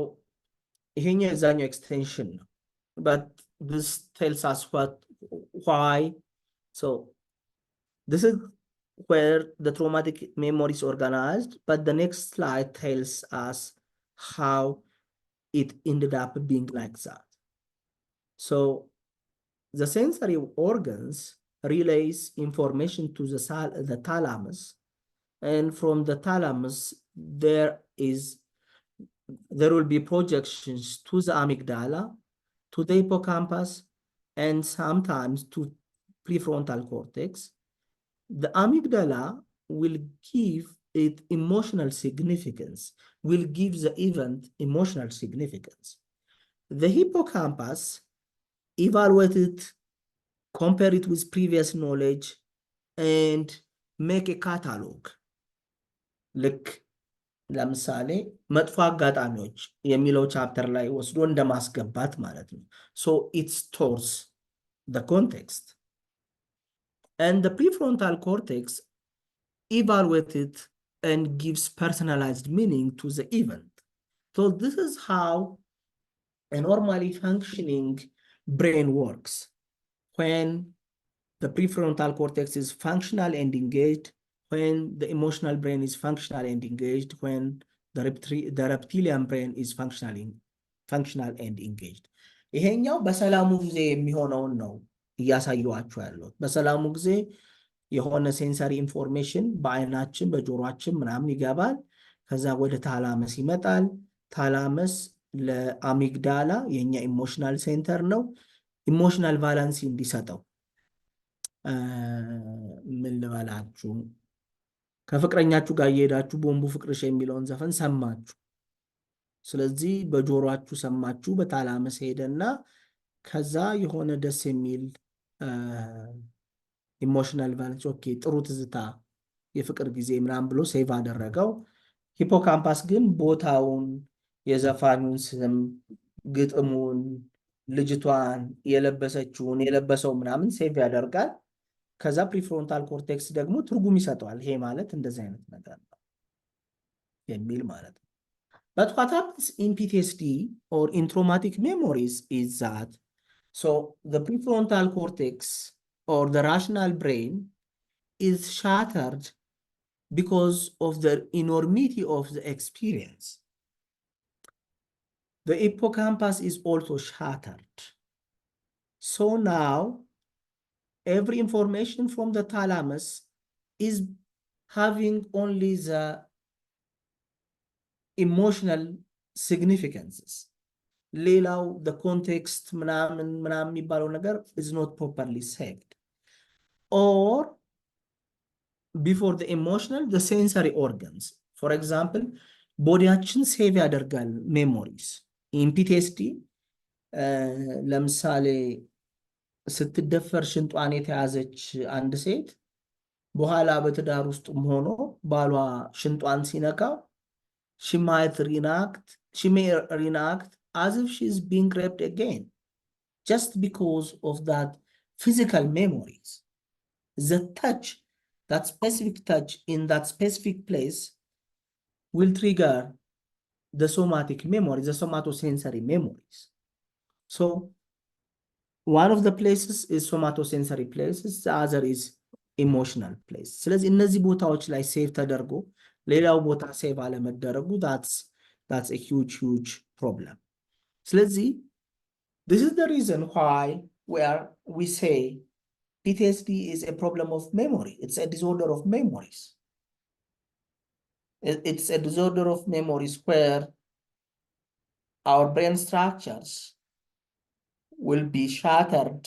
B: here is an extension, but this tells us why. So this is where the traumatic memory is organized, but the next slide tells us how it ended up being like that. So the sensory organs relays information to the thalamus, and from the thalamus there will be projections to the amygdala, to the hippocampus, and sometimes to prefrontal cortex. The amygdala will give it emotional significance, will give the event emotional significance. The hippocampus evaluate it, compare it with previous knowledge, and make a catalog. Like ለምሳሌ መጥፎ አጋጣሚዎች የሚለው ቻፕተር ላይ ወስዶ እንደማስገባት ማለት ነው። So it stores the context. And the prefrontal cortex evaluates it and gives personalized meaning to the event. So this is how a normally functioning brain works. When the prefrontal cortex is functional and engaged, when the emotional brain is functional and engaged, when the reptilian brain is functional and engaged. ይሄኛው በሰላሙ ጊዜ የሚሆነውን ነው እያሳየኋችሁ ያለሁት። በሰላሙ ጊዜ የሆነ ሴንሰሪ ኢንፎርሜሽን በአይናችን በጆሮአችን ምናምን ይገባል። ከዛ ወደ ታላመስ ይመጣል። ታላመስ ለአሚግዳላ የኛ ኢሞሽናል ሴንተር ነው፣ ኢሞሽናል ቫላንሲ እንዲሰጠው ምን ልበላችሁ፣ ከፍቅረኛችሁ ጋር እየሄዳችሁ ቦምቡ ፍቅርሽ የሚለውን ዘፈን ሰማችሁ። ስለዚህ በጆሮአችሁ ሰማችሁ፣ በታላመስ ሄደና ከዛ የሆነ ደስ የሚል ኢሞሽናል ቫላንስ፣ ኦኬ ጥሩ ትዝታ፣ የፍቅር ጊዜ ምናምን ብሎ ሴቭ አደረገው። ሂፖካምፓስ ግን ቦታውን፣ የዘፋኙን ስም፣ ግጥሙን፣ ልጅቷን የለበሰችውን የለበሰው ምናምን ሴቭ ያደርጋል። ከዛ ፕሪፍሮንታል ኮርቴክስ ደግሞ ትርጉም ይሰጠዋል። ይሄ ማለት እንደዚህ አይነት ነገር ነው። የሚል ማለት ነው። But what happens in PTSD or in traumatic memories is that, so the prefrontal cortex or the rational brain is shattered because of the enormity of the experience. The hippocampus is also shattered. So now every information from the thalamus is having only the emotional significances. ሌላው the context ምናምን የሚባለው ነገር is not properly saved. Or before the emotional, the sensory organs. For example, ቦዲያችን ሴቭ ያደርጋል ሜሞሪስ። in PTSD ለምሳሌ ስትደፈር ሽንጧን የተያዘች አንድ ሴት በኋላ በትዳር ውስጥ ሆኖ ባሏ ሽንጧን ሲነካው she may reenact as if she's being raped again, just because of that physical memories. The touch, that specific touch in that specific place will trigger the somatic memories, the somatosensory memories. So one of the places is somatosensory places, the other is emotional place. ስለዚህ እነዚህ ቦታዎች ላይ ሴቭ ተደርጎ ሌላው ቦታ ሴቭ አለመደረጉ that's a huge problem. ስለዚህ this is the reason why we say PTSD is a problem of memory. It's a disorder of memories. It's a disorder of memories where our brain structures will be shattered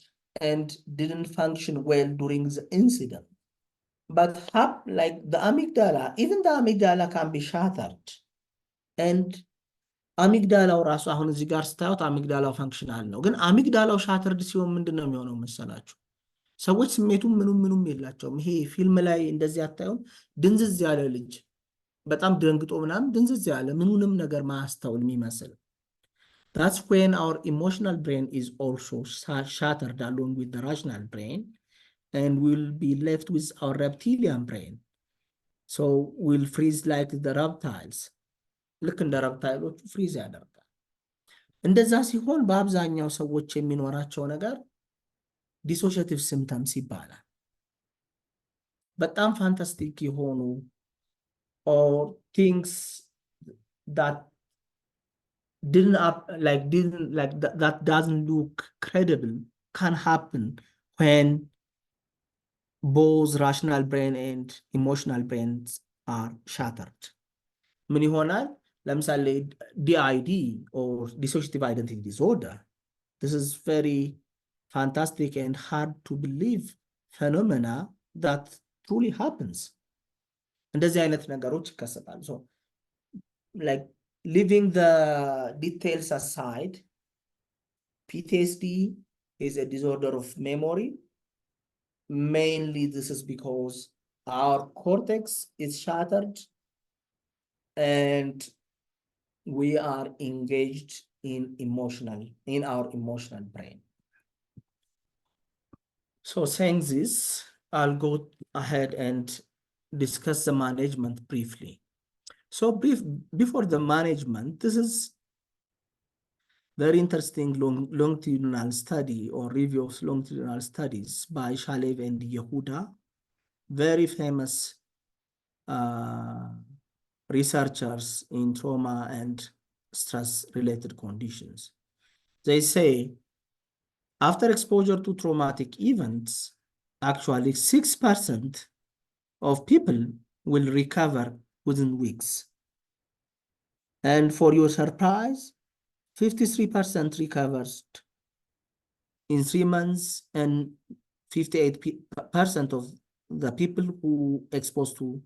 B: and didn't function well during the incident. But like the amygdala, even the amygdala can be shattered. And አሚግዳላው ራሱ አሁን እዚህ ጋር ስታዩት አሚግዳላው ፈንክሽናል ነው። ግን አሚግዳላው ሻተርድ ሲሆን ምንድን ነው የሚሆነው መሰላችሁ? ሰዎች ስሜቱም ምኑም የላቸውም። ይሄ ፊልም ላይ እንደዚህ አታዩም? ድንዝዝ ያለ ልጅ በጣም ደንግጦ ምናምን ድንዝዝ ያለ ምኑንም ነገር ማያስተውል የሚመስል That's when our emotional brain is also shattered along with the rational brain, and we'll be left with our reptilian brain. So we'll freeze like the reptiles. ልክ እንደ ረፕታይሎቹ ፍሪዝ ያደርጋል። እንደዛ ሲሆን በአብዛኛው ሰዎች የሚኖራቸው ነገር ዲሶሺየቲቭ ሲምፕተምስ ይባላል። በጣም ፋንታስቲክ የሆኑ or things that that doesn't look credible can happen when both rational brain and emotional brains are shattered. ምን ይሆናል? ለምሳሌ DID or dissociative identity disorder. This is very fantastic and hard to believe phenomena that truly happens. እንደዚህ አይነት ነገሮች ይከሰታሉ። So like leaving the details aside, PTSD is a disorder of memory. Mainly this is because our cortex is shattered and we are engaged in our emotional brain. So saying this, I'll go ahead and discuss the management briefly. So before the management, this is very interesting longitudinal study or review of longitudinal studies by Shalev and Yehuda, very famous researchers in trauma and stress-related conditions. They say, after exposure to traumatic events, actually 6% of people will recover within weeks. And for your surprise, 53% recovers in 3 months, and 58% of the people who exposed to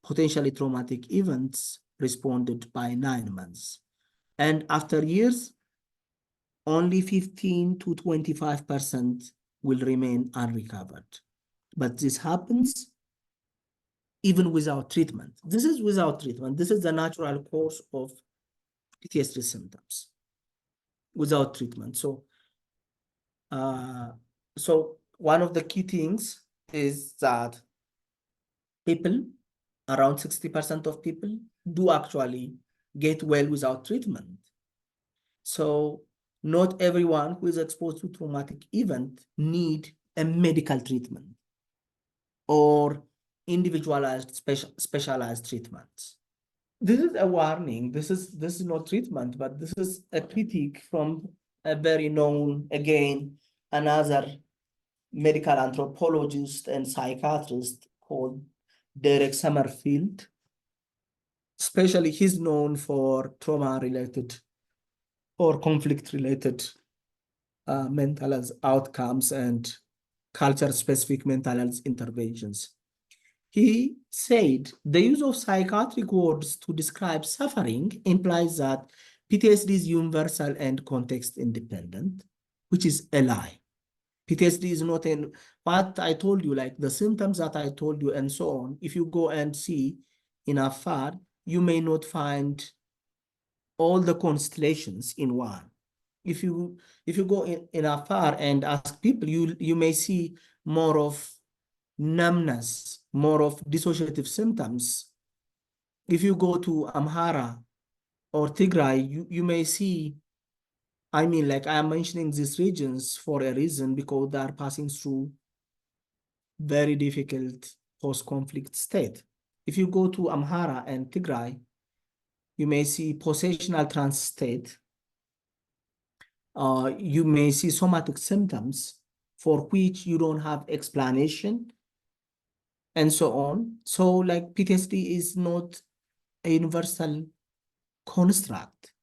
B: potentially traumatic events responded by 9 months. And after years, only 15 to 25% will remain unrecovered. But this happens even without treatment. This is without treatment. This is the natural course of PTSD symptoms without treatment. So one of the key things is that around 60% of people do actually get well without treatment. So not everyone who is exposed to traumatic event need a medical treatment or individualized specialized treatments. This is a warning. This is not treatment, but this is a critique from a very known, again, another medical anthropologist and psychiatrist called Derek Summerfield. Especially, he's known for trauma-related or conflict-related mental health outcomes and culture-specific mental health interventions. He said the use of psychiatric words to describe suffering implies that PTSD is universal and context-independent, which is a lie. PTSD is not in what I told you, like the symptoms that I told you and so on. If you go and see in Afar, you may not find all the constellations in one. If you go in Afar and ask people, you may see more of numbness, more of dissociative symptoms. If you go to Amhara or Tigray, you may see, I mean, like I am mentioning these regions for a reason because they are passing through very difficult post-conflict state. If you go to Amhara and Tigray, you may see possessional trance state. You may see somatic symptoms for which you don't have explanation and so on. So like PTSD is not a universal construct.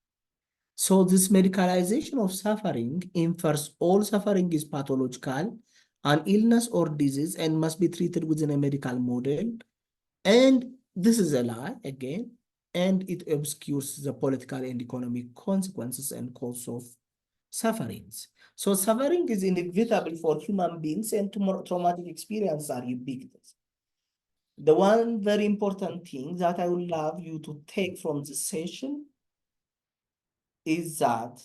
B: So this medicalization of suffering infers all suffering is pathological, an illness or disease, and must be treated within a medical model. And this is a lie again, and it obscures the political and economic consequences and cause of sufferings. So suffering is inevitable for human beings, and traumatic experiences are ubiquitous. The one very important thing that I would love you to take from this session is that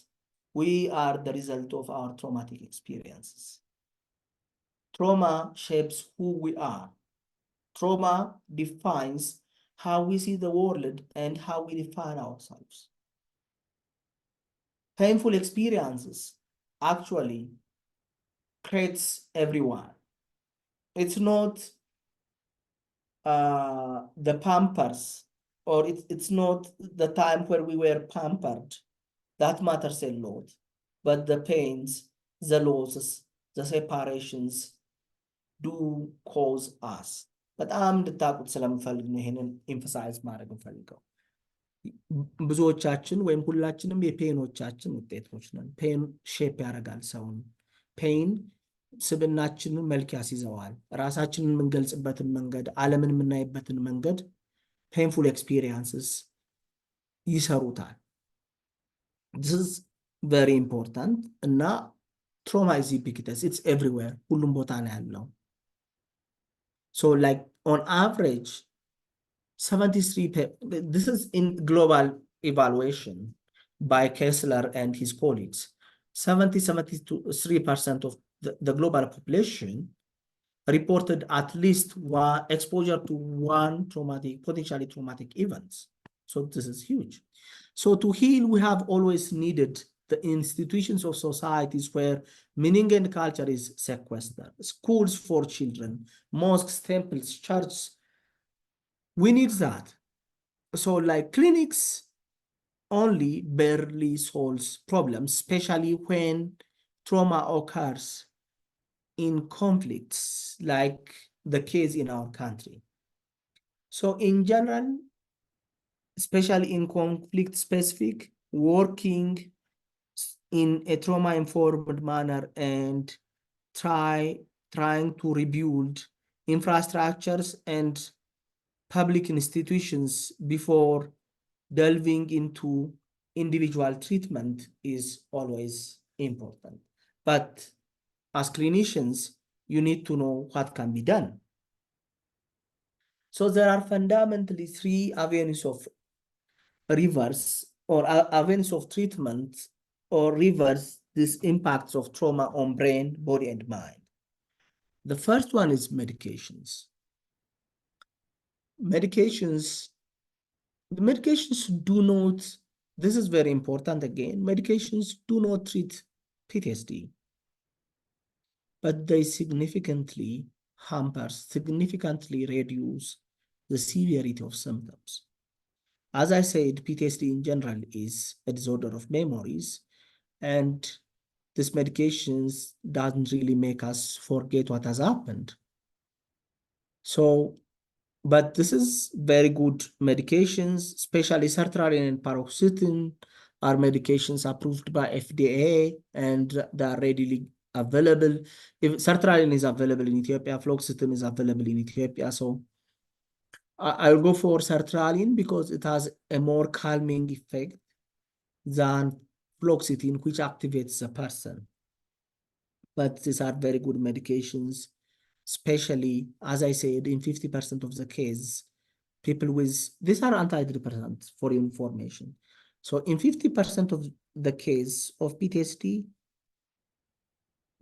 B: we are the result of our traumatic experiences. Trauma shapes who we are. Trauma defines how we see the world and how we define ourselves. Painful experiences actually creates everyone. It's not the pampers, or it's not the time where we were pampered. That matters a lot. But the pains, the losses, the separations do cause us. በጣም እንድታውቁት ስለምፈልግ ነው ይሄንን ኤምፋሳይዝ ማድረግ እንፈልገው። ብዙዎቻችን ወይም ሁላችንም የፔኖቻችን ውጤቶች ነን። ፔን ሼፕ ያደርጋል ሰውን። ፔን ስብናችንን መልክ ያስይዘዋል። ራሳችንን የምንገልጽበትን መንገድ፣ ዓለምን የምናይበትን መንገድ painful experiences ይሰሩታል። This is very important. እና trauma is ubiquitous. It's everywhere. ሁሉም ቦታ ነው ያለው። So like on average, 73, this is in global evaluation by Kessler and his colleagues. 73% of the global population reported at least one exposure to one potentially traumatic events. So this is huge. So to heal, we have always needed the institutions of societies where meaning and culture is sequestered. Schools for children, mosques, temples, churches. We need that. So like clinics only barely solves problems, especially when trauma occurs in conflicts like the case in our country. So in general, especially in conflict specific, working in a trauma-informed manner and trying to rebuild infrastructures and public institutions before delving into individual treatment is always important. But as clinicians, you need to know what can be done. So there are fundamentally three avenues of reverse or avenues of treatment or reverse these impacts of trauma on brain, body, and mind. The first one is medications. Medications the medications do not, this is very important again, medications do not treat PTSD, but they significantly significantly reduce the severity of symptoms. As I said, PTSD in general is a disorder of memories, and this medications doesn't really make us forget what has happened. So, but this is very good medications, especially sertraline and paroxetine are medications approved by FDA and they are readily available. If sertraline is available in Ethiopia, fluoxetine is available in Ethiopia. So I'll go for sertraline because it has a more calming effect than fluoxetine, which activates the person. But these are very good medications, especially, as I said, in 50% of the case, people with, these are antidepressants for information. So in 50% of the case of PTSD,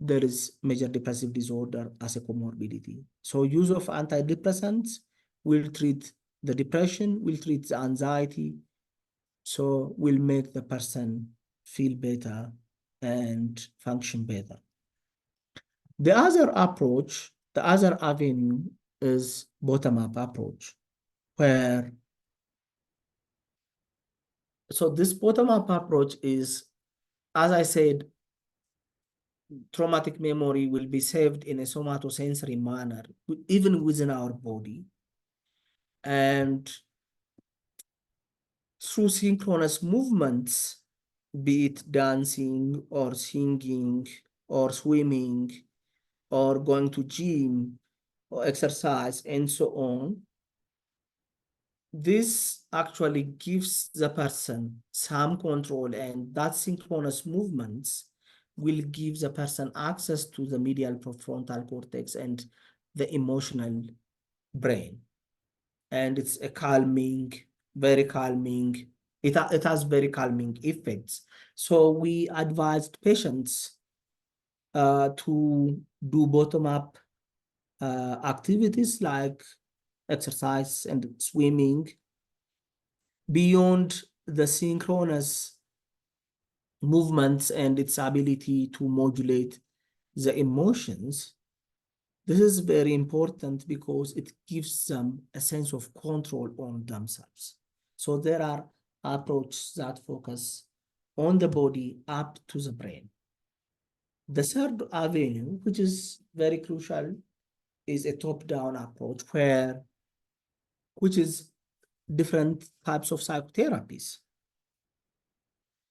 B: there is major depressive disorder as a comorbidity. So use of antidepressants will treat the depression, will treat the anxiety, so will make the person feel better and function better. The other approach, the other avenue is bottom-up approach, where, so this bottom-up approach is, as I said, traumatic memory will be saved in a somatosensory manner, even within our body. And through synchronous movements, be it dancing or singing or swimming or going to gym or exercise and so on, this actually gives the person some control, and that synchronous movements will give the person access to the medial prefrontal cortex and the emotional brain. And it's a calming, very calming, it has very calming effects. So we advised patients to do bottom-up activities like exercise and swimming beyond the synchronous movements and its ability to modulate the emotions. This is very important because it gives them a sense of control on themselves. So there are approaches that focus on the body up to the brain. The third avenue, which is very crucial, is a top-down approach which is different types of psychotherapies.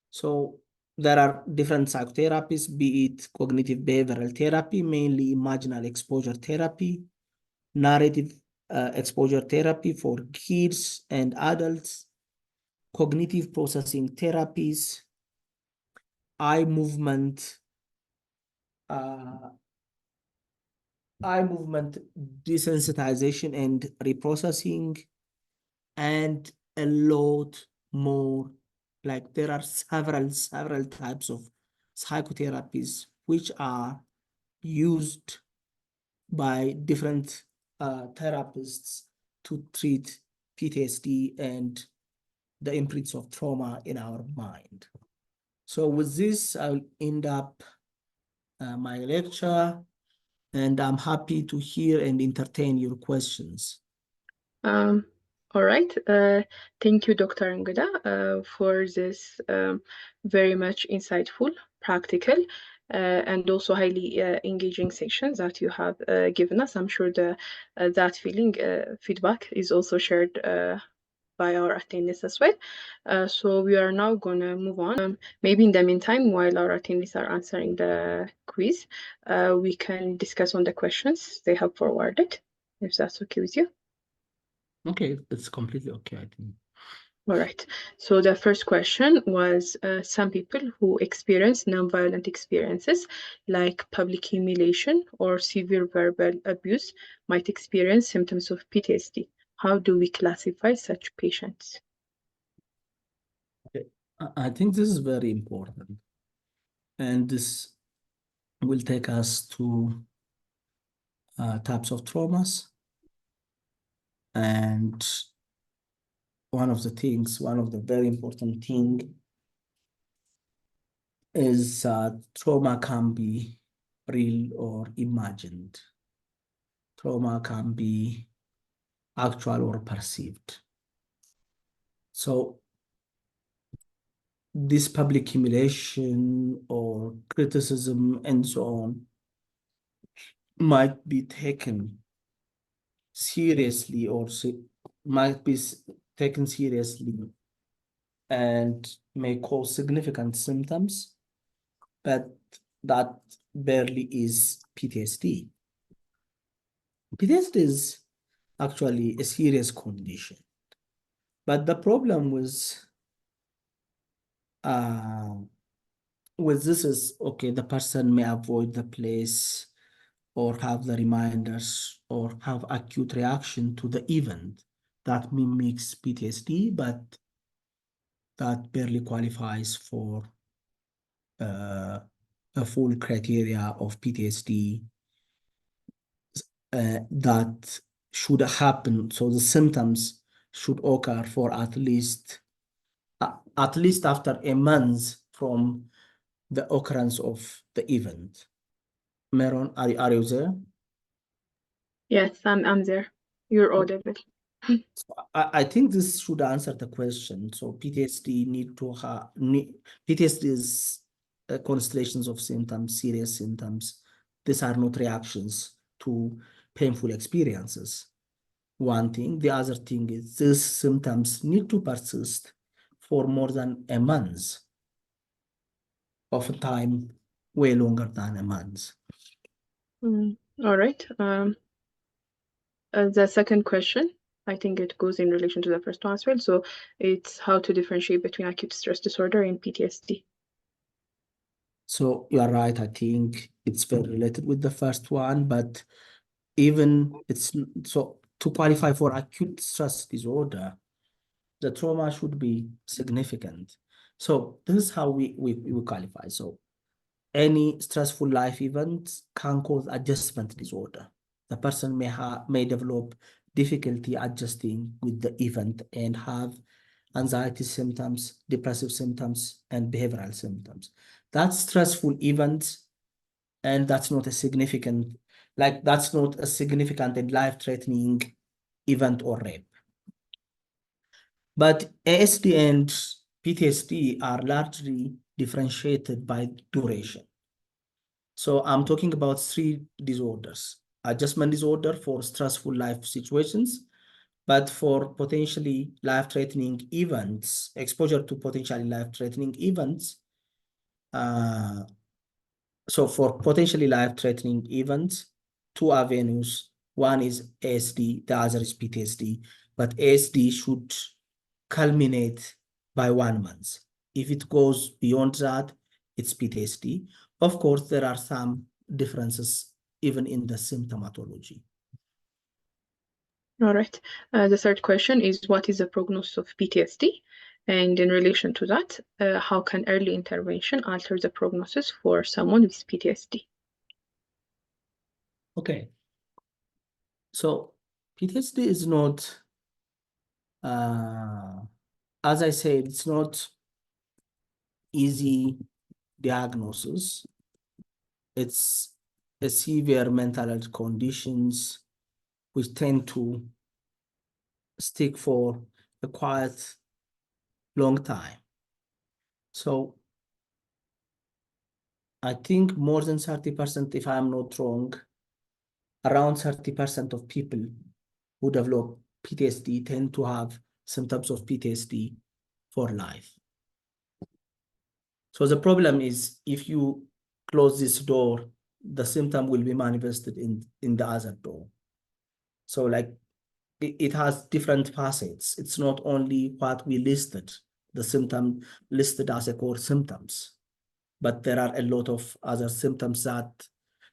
B: So there are different psychotherapies, be it cognitive behavioral therapy, mainly imaginal exposure therapy, narrative exposure therapy for kids and adults, cognitive processing therapies, eye movement, desensitization and reprocessing, and a lot more. Like there are several types of psychotherapies which are used by different therapists to treat PTSD and the imprints of trauma in our mind. So with this, I'll end up my lecture, and I'm happy to hear and entertain your questions.
C: All right. Thank you, Dr. Engida, for this very much insightful, practical, and also highly engaging sections that you have given us. I'm sure that feedback is also shared by our attendees as well. So we are now going to move on. Maybe in the meantime, while our attendees are answering the quiz, we can discuss on the questions they have forwarded, if that's okay with you.
B: Okay, it's completely okay, I think.
C: All right. So the first question was some people who experience nonviolent experiences like public humiliation or severe verbal abuse might experience symptoms of PTSD. How do we classify such patients?
B: Okay. I think this is very important. And this will take us to types of traumas and one of the very important thing is trauma can be real or imagined. Trauma can be actual or perceived. So this public humiliation or criticism and so on might be taken seriously or might be taken seriously and may cause significant symptoms, but that barely is PTSD. PTSD is actually a serious condition, but the problem with this is, okay, the person may avoid the place or have the reminders or have acute reaction to the event that mimics PTSD, but that barely qualifies for a full criteria of PTSD that should happen. So the symptoms should occur for at least after a month from the occurrence of the event. Meron, are you there?
C: Yes, I'm there. You're audible.
B: I think this should answer the question. So PTSD PTSD is constellations of symptoms, serious symptoms. These are not reactions to painful experiences. One thing. The other thing is these symptoms need to persist for more than a month, oftentimes way longer than a month.
C: All right. The second question, I think it goes in relation to the first one as well. So it's how to differentiate between acute stress disorder and PTSD.
B: So you are right. I think it's very related with the first one, but even so to qualify for acute stress disorder, the trauma should be significant. So this is how we qualify. So any stressful life event can cause adjustment disorder. The person may develop difficulty adjusting with the event and have anxiety symptoms, depressive symptoms, and behavioral symptoms. That's stressful events, and that's not a significant and life-threatening event or rape. But ASD and PTSD are largely differentiated by duration. So I'm talking about 3 disorders: adjustment disorder for stressful life situations, but for potentially life-threatening events, exposure to potentially life-threatening events. So for potentially life-threatening events, 2 avenues. One is ASD, the other is PTSD, but ASD should culminate by 1 month. If it goes beyond that, it's PTSD. Of course, there are some differences even in the symptomatology.
C: All right. The third question is, what is the prognosis of PTSD? And in relation to that, how can early intervention alter the prognosis for someone with PTSD?
B: Okay. So PTSD is not, as I said, it's not easy diagnosis. It's a severe mental health conditions which tend to stick for a quite long time. So I think more than 30%, if I'm not wrong, around 30% of people who develop PTSD tend to have symptoms of PTSD for life. So the problem is, if you close this door, the symptom will be manifested in the other door. So like it has different facets. It's not only what we listed, the symptom listed as a core symptoms, but there are a lot of other symptoms that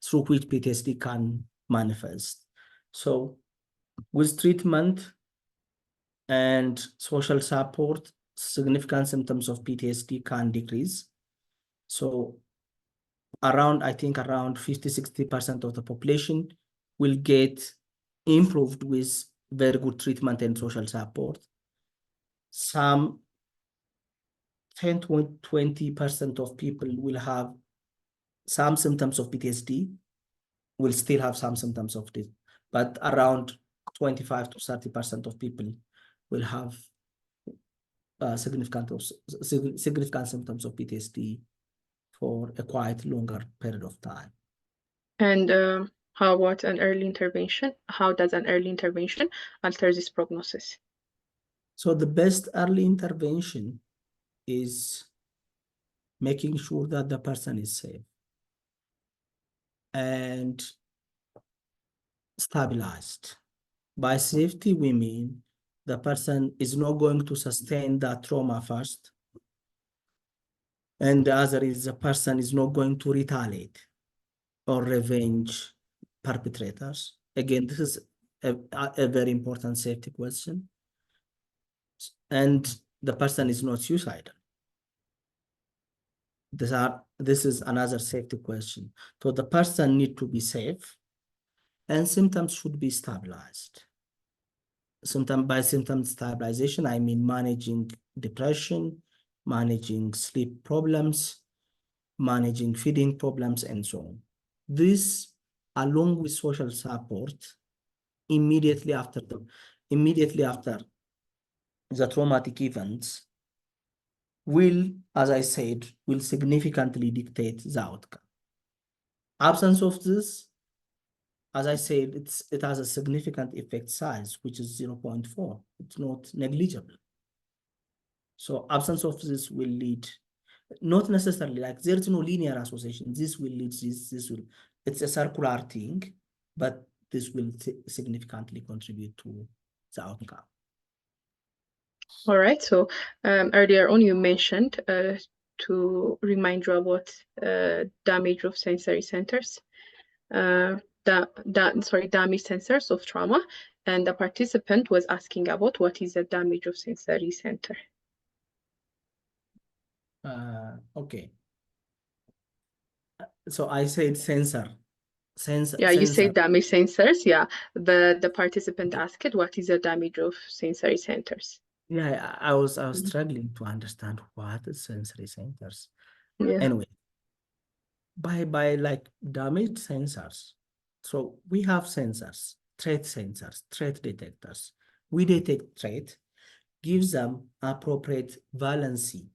B: through which PTSD can manifest. So with treatment and social support, significant symptoms of PTSD can decrease. So I think around 50-60% of the population will get improved with very good treatment and social support. some 10 to 20% of people will have some symptoms of PTSD, will still have some symptoms of this, but around 25 to 30% of people will have significant symptoms of PTSD for a quite longer period of time.
C: And how about an early intervention? How does an early intervention alter this prognosis?
B: So the best early intervention is making sure that the person is safe and stabilized. By safety, we mean the person is not going to sustain that trauma first. And the other is the person is not going to retaliate or revenge perpetrators. Again, this is a very important safety question. And the person is not suicidal. This is another safety question. So the person needs to be safe and symptoms should be stabilized. By symptom stabilization, I mean managing depression, managing sleep problems, managing feeding problems, and so on. This, along with social support, immediately after the traumatic events, will, as I said, will significantly dictate the outcome. Absence of this, as I said, it has a significant effect size, which is 0.4. It's not negligible. So absence of this will lead, not necessarily like there's no linear association. This will lead, this will, it's a circular thing, but this will significantly contribute to the outcome.
C: All right. So earlier on, you mentioned to remind you about damage of sensory centers. Damage sensors of trauma, and the participant was asking about what is the damage of sensory center.
B: Okay. So I said sensor.
C: Yeah, you say damage sensors. Yeah, the participant asked what is the damage of sensory centers.
B: Yeah, I was struggling to understand what is sensory centers.
C: Yeah.
B: Anyway, by like damage sensors. So we have sensors, threat detectors. We detect threat, gives them appropriate valency,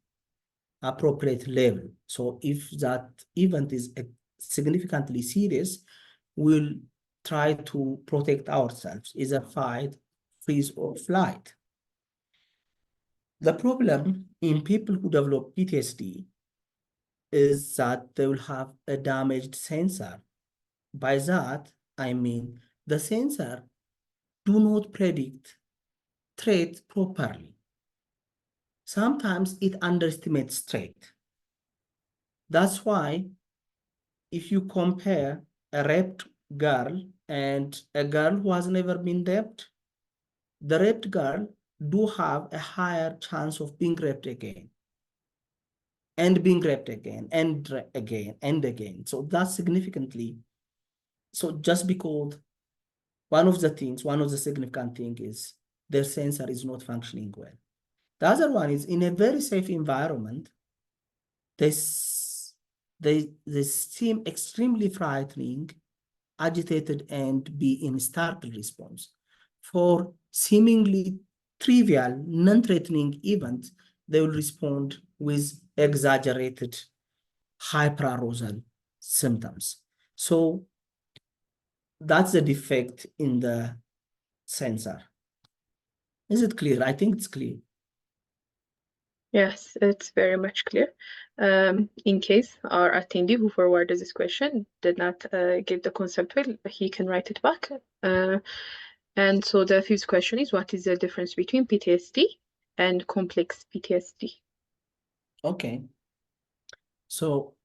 B: appropriate level. So if that event is significantly serious, we'll try to protect ourselves, either fight, freeze, or flight. The problem in people who develop PTSD is that they will have a damaged sensor. By that, I mean the sensor do not predict threat properly. Sometimes it underestimates threat. That's why if you compare a raped girl and a girl who has never been raped, the raped girl do have a higher chance of being raped again. And being raped again, and again, and again. So that's significantly, so just because one of the significant things is their sensor is not functioning well. The other one is in a very safe environment, they seem extremely frightening, agitated, and be in startle response. For seemingly trivial, non-threatening events, they will respond with exaggerated hyperarousal symptoms. So that's the defect in the sensor. Is it clear? I think it's clear.
C: Yes, it's very much clear. In case our attendee who forwarded this question did not get the concept well, he can write it back. And so the fifth question is, what is the difference between PTSD and complex PTSD?
B: Okay. So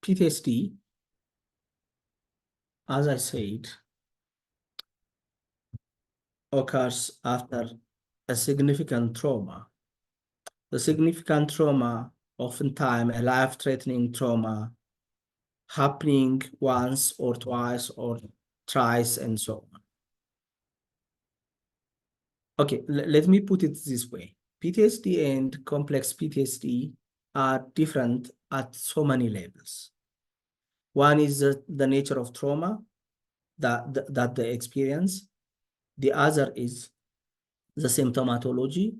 B: PTSD, as I said, occurs after a significant trauma. The significant trauma, oftentimes a life-threatening trauma, happening once or twice or thrice and so on. Okay, let me put it this way. PTSD and complex PTSD are different at so many levels. One is the nature of trauma that they experience. The other is the symptomatology,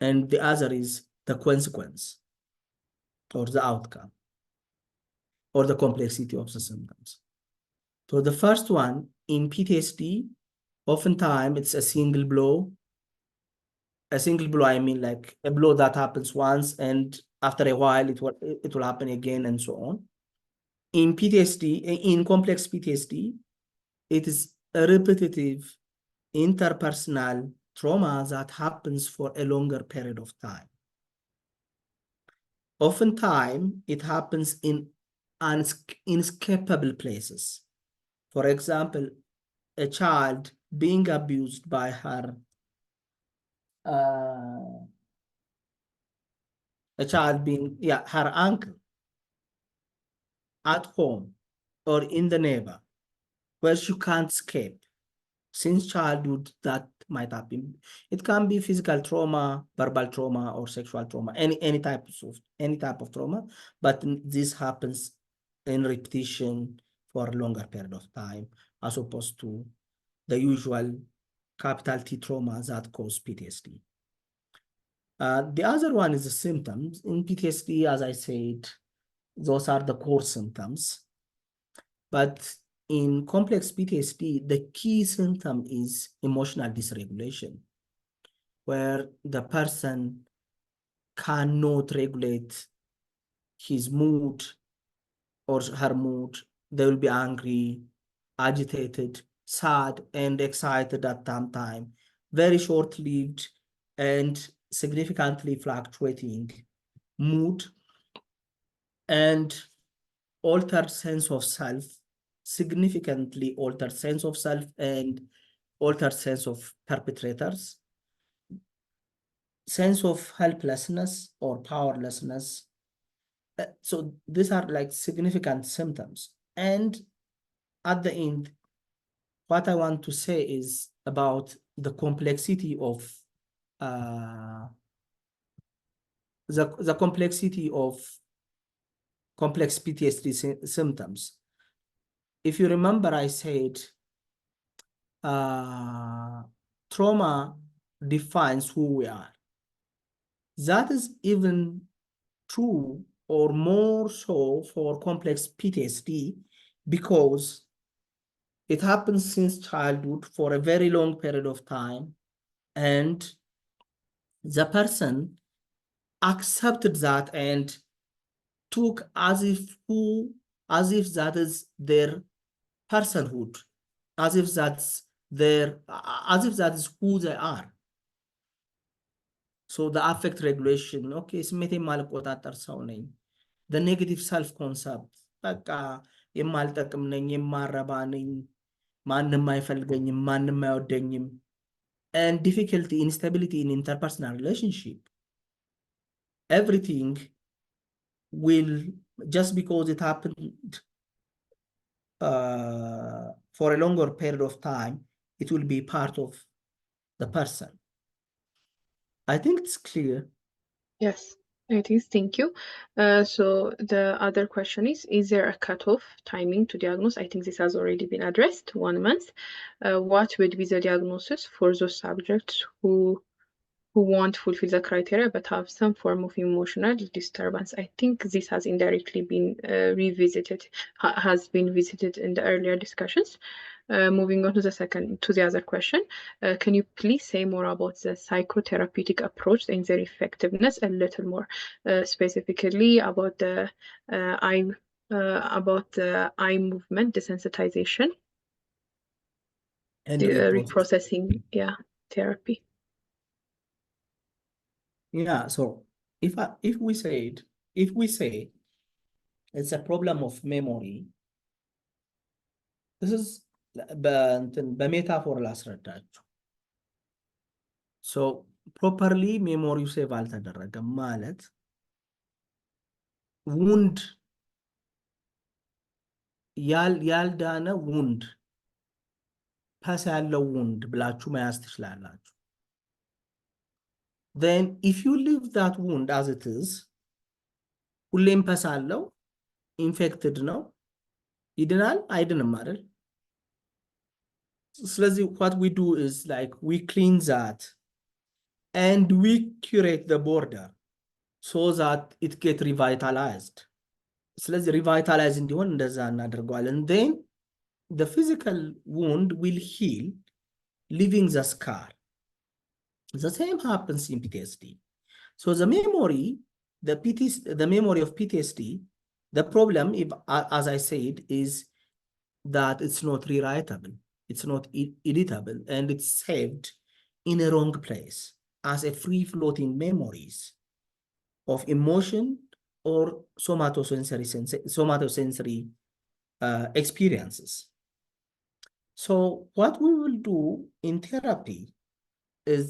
B: and the other is the consequence or the outcome or the complexity of the symptoms. So the first one, in PTSD, oftentimes it's a single blow. A single blow, I mean like a blow that happens once and after a while it will happen again and so on. In PTSD, in complex PTSD, it is a repetitive interpersonal trauma that happens for a longer period of time. Oftentimes, it happens in inescapable places. For example, a child being abused by her, her uncle at home or in the neighbor, where she can't escape. Since childhood, that might happen. It can be physical trauma, verbal trauma, or sexual trauma, any type of trauma, but this happens in repetition for a longer period of time, as opposed to the usual capital T trauma that cause PTSD. The other one is the symptoms. In PTSD, as I said, those are the core symptoms. But in complex PTSD, the key symptom is emotional dysregulation, where the person cannot regulate his mood or her mood. They will be angry, agitated, sad, and excited at the time. Very short-lived and significantly fluctuating mood and altered sense of self, significantly altered sense of self and altered sense of perpetrators, sense of helplessness or powerlessness. So these are like significant symptoms. And at the end, what I want to say is about the complexity of the complexity of complex PTSD symptoms. If you remember, I said trauma defines who we are. That is even true or more so for complex PTSD because it happens since childhood for a very long period of time, and the person accepted that and took as if that is their personhood, as if that is who they are. So the affect regulation, okay, ስሜቴን ማልቆጣጠር ሰው ነኝ. The negative self-concept, በቃ የማልጠቅም ነኝ, የማረባ ነኝ, ማንም አይፈልገኝም, ማንም አይወደኝም. And difficulty, instability in interpersonal relationship. Everything will, just because it happened for a longer period of time, it will be part of the person. I think it's clear.
C: Yes, it is. Thank you. So the other question is there a cutoff timing to diagnose? I think this has already been addressed, 1 month. What would be the diagnosis for those subjects who won't fulfill the criteria but have some form of emotional disturbance? I think this has indirectly been has been visited in the earlier discussions. Moving on to the other question, can you please say more about the psychotherapeutic approach and their effectiveness, a little more specifically about the eye movement desensitization
B: And
C: reprocessing therapy?
B: Yeah, so if we say it's a problem of memory, this is በሜታፎር ላስረዳችሁ. So properly memory ሴቭ አልተደረገም ማለት ውንድ ያልዳነ ውንድ ፓስ ያለው ውንድ ብላችሁ መያዝ ትችላላችሁ. then if you leave that wound as it is, ሁሌም ፐስ አለው ኢንፌክትድ ነው ይድናል አይድንም አይደል? ስለዚህ what we do is like we clean that and we curate the border so that it get revitalized. ስለዚህ revitalize እንዲሆን እንደዛ እናደርገዋለን. Then the physical wound will heal, leaving the scar. The same happens in PTSD. So the memory, the memory of PTSD, the problem, as I said, is that it's not rewritable, it's not editable, and it's saved in a wrong place as a free-floating memories of emotion or somatosensory experiences. So what we will do in therapy is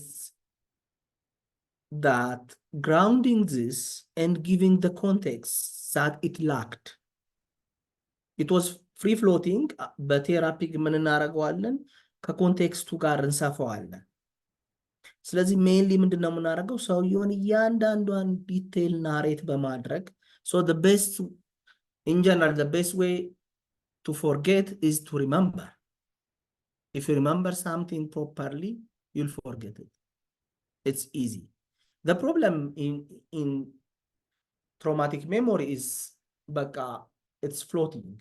B: that grounding this and giving the context that it lacked. It was free-floating, በቴራፒ ምን እናደርገዋለን? ከኮንቴክስቱ ጋር እንሰፋዋለን። ስለዚህ ሜንሊ ምንድነው የምናደርገው? ሰውየውን እያንዳንዷን ዲቴይል ናሬት በማድረግ so the best, in general, the best way to forget is to remember. If you remember something properly, you'll forget it. It's easy. The problem in traumatic memory is it's floating.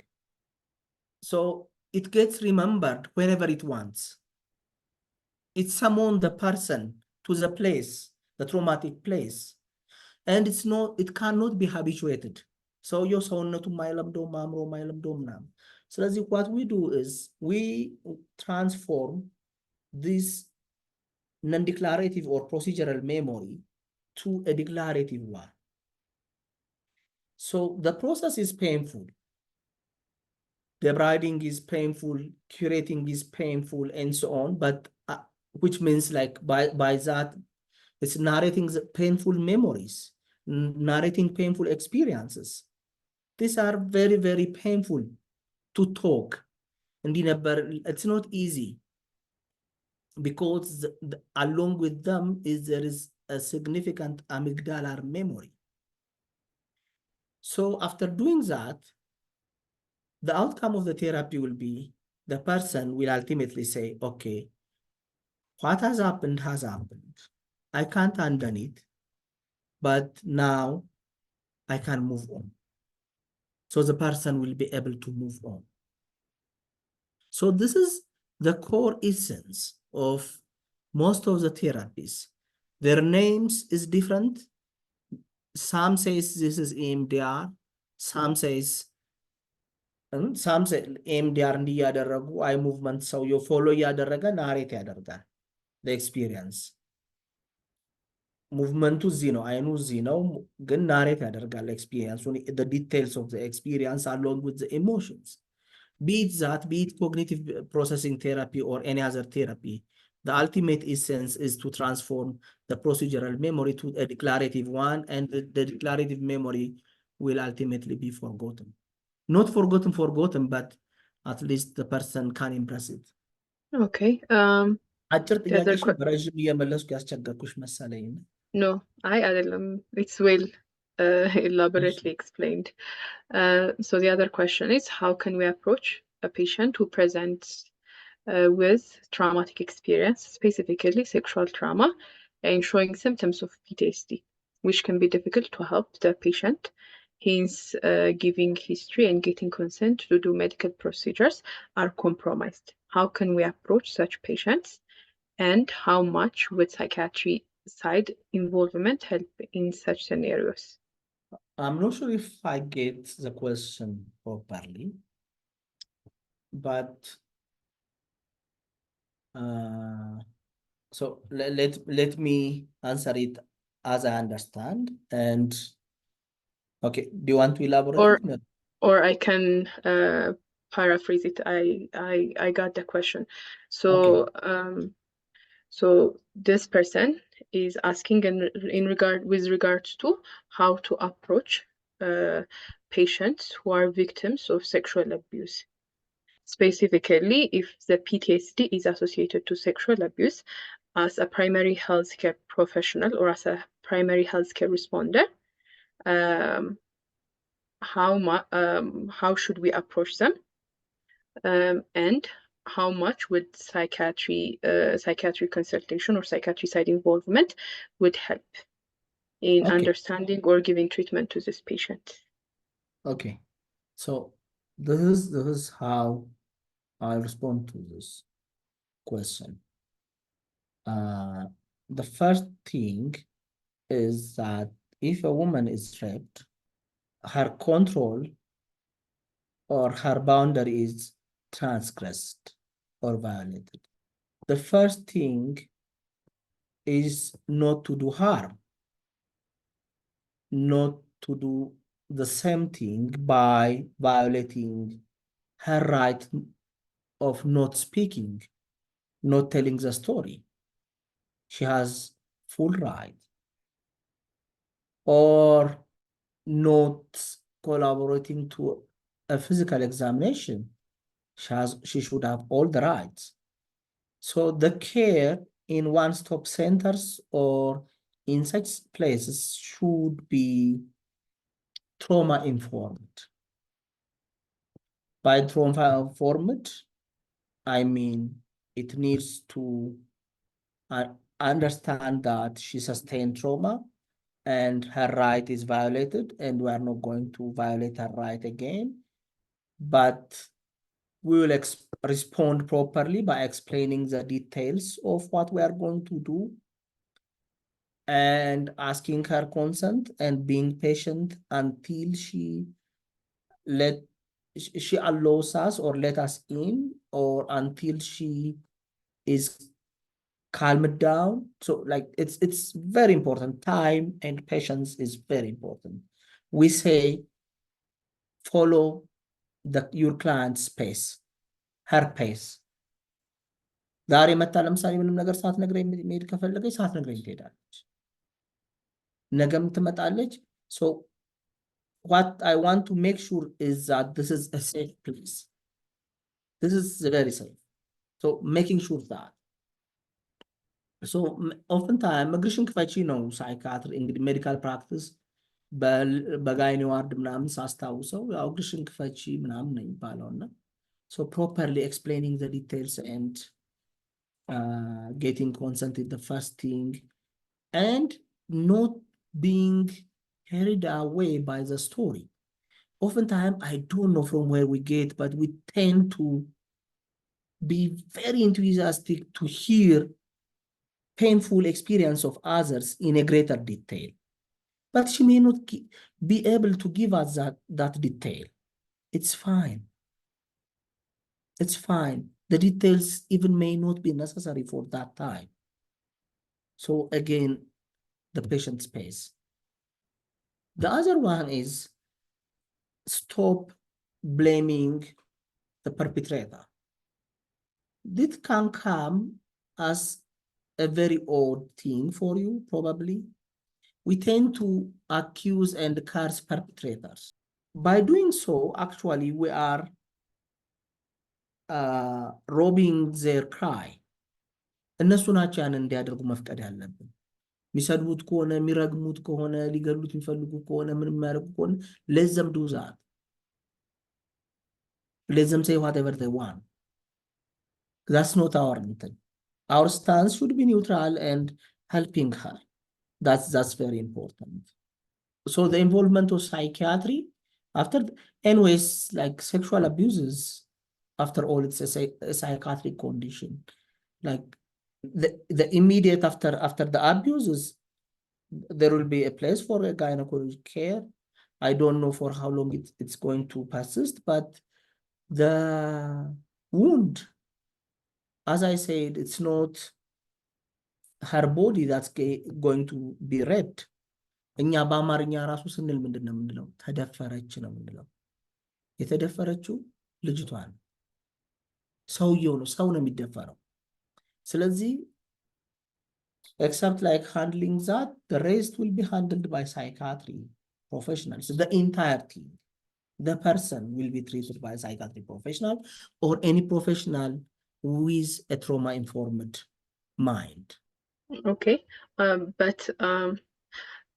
B: So it gets remembered wherever it wants. It summons the person to the place, the traumatic place. And it cannot be habituated. So your ሰውነቱ ማይለምደው ማምሮ ማይለምደው ምናምን። ስለዚህ what we do is we transform this non-declarative or procedural memory to a declarative one. So the process is painful. Debriding is painful, curating is painful, and so on. But which means like by that, it's narrating the painful memories, narrating painful experiences. These are very, very painful to talk. And it's not easy because along with them there is a significant amygdalar memory. So after doing that, the outcome of the therapy will be the person will ultimately say, okay, what has happened has happened. I can't undo it, but now I can move on. So the person will be able to move on. So this is the core essence of most of the therapies. Their names is different. Some says this is EMDR, some say EMDR እንዲያደረጉ አይ ሙቭመንት ሰውየው ፎሎ እያደረገ ናሬት ያደርጋል the experience. ሙቭመንቱ እዚህ ነው፣ አይኑ እዚህ ነው፣ ግን ናሬት ያደርጋል experience, the details of the experience along with the emotions. Be it cognitive processing therapy or any other therapy, the ultimate essence is to transform the procedural memory to a declarative one, and the declarative memory will ultimately be forgotten. Not forgotten, but at least the person can impress it.
C: Okay.
B: አጭር ጥያቄሽ በረዥም እየመለስኩ ያስቸገርኩሽ መሰለኝ።
C: No, አይደለም. It's well elaborately explained. So the other question is, how can we approach a patient who presents with traumatic experience, specifically sexual trauma, and showing symptoms of PTSD, which can be difficult to help the patient, hence giving history and getting consent to do medical procedures are compromised. How can we approach such patients, and how much would psychiatry side involvement help in such scenarios?
B: I'm not sure if I get the question properly, but so let me answer it as I understand. And okay, do you want to elaborate?
C: Or I can paraphrase it. I got the question. So okay. So this person is asking with regards to how to approach patients who are victims of sexual abuse. Specifically, if the PTSD is associated to sexual abuse, as a primary healthcare professional or as a primary healthcare responder, how should we approach them, and how much would psychiatry consultation or psychiatry side involvement would help in understanding or giving treatment to this patient.
B: Okay, so this is how I respond to this question. The first thing is that if a woman is raped, her control or her boundary is transgressed or violated. The first thing is not to do harm, not to do the same thing by violating her right of not speaking, not telling the story. She has full right. Or not collaborating to a physical examination. She should have all the rights. So the care in one-stop centers or in such places should be trauma-informed. By trauma-informed, I mean it needs to understand that she sustained trauma and her right is violated, and we are not going to violate her right again. But we will respond properly by explaining the details of what we are going to do and asking her consent and being patient until she allows us or let us in, or until she is calmed down. So like it's very important. Time and patience is very important. We say follow your client's pace, her pace. ዛሬ መታ ለምሳሌ ምንም ነገር ሳትነግረኝ መሄድ ከፈለገች ሳትነግረኝ ትሄዳለች። ነገም ትመጣለች። So what I want to make sure is that this is a safe place. This is very safe. So making sure that. So oftentimes migration ክፈቺ ነው psychiatry እንግዲህ medical practice በጋይኒ ዋርድ ምናምን ሳስታውሰው ያው ግሽን ክፈቺ ምናምን ነው የሚባለውና so properly explaining the details and getting consent is the first thing, and not being carried away by the story. Oftentimes I don't know from where we get, but we tend to be very enthusiastic to hear painful experience of others in a greater detail. But she may not be able to give us that detail. It's fine. It's fine. The details even may not be necessary for that time. So again, the patient space. The other one is stop blaming the perpetrator. This can come as a very odd thing for you, probably. We tend to accuse and curse perpetrators. By doing so, actually, we are robbing their cry. እነሱ ናቸው ያንን እንዲያደርጉ መፍቀድ ያለብን። የሚሰድቡት ከሆነ የሚረግሙት ከሆነ ሊገሉት የሚፈልጉ ከሆነ ምን የሚያደርጉ ከሆነ let them do that. Let them say whatever they want. That's not our intent. Our stance should be neutral and helping her. That's very important. So the involvement of psychiatry after, anyways, like sexual abuses, after all, it's a psychiatric condition. Like the immediate after the abuses, there will be a place for a gynecologic care. I don't know for how long it's going to persist, but the wound, as I said, it's not her body that's going to be raped. እኛ በአማርኛ ራሱ ስንል ምንድን ነው የምንለው? ተደፈረች ነው የምንለው። የተደፈረችው ልጅቷ ነው፣ ሰውየው ነው፣ ሰው ነው የሚደፈረው። ስለዚህ except like handling that, the rest will be handled by psychiatry professionals. The entire team, the person will be treated by a psychiatry professional or any professional with a trauma-informed mind.
C: Okay. But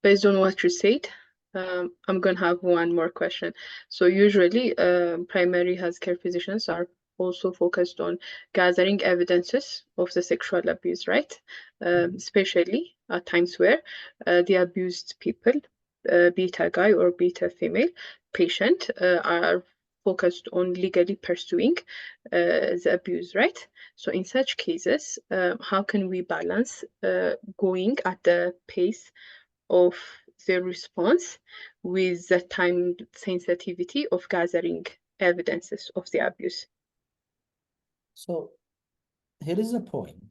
C: based on what you said, I'm gonna have one more question. So usually, primary healthcare physicians are also focused on gathering evidences of the sexual abuse, right? Especially at times where the abused people, be it a guy or be it a female patient, are focused on legally pursuing the abuse, right? So in such cases, how can we balance going at the pace of their response with the time sensitivity of gathering evidences of the abuse?
B: So here is a point.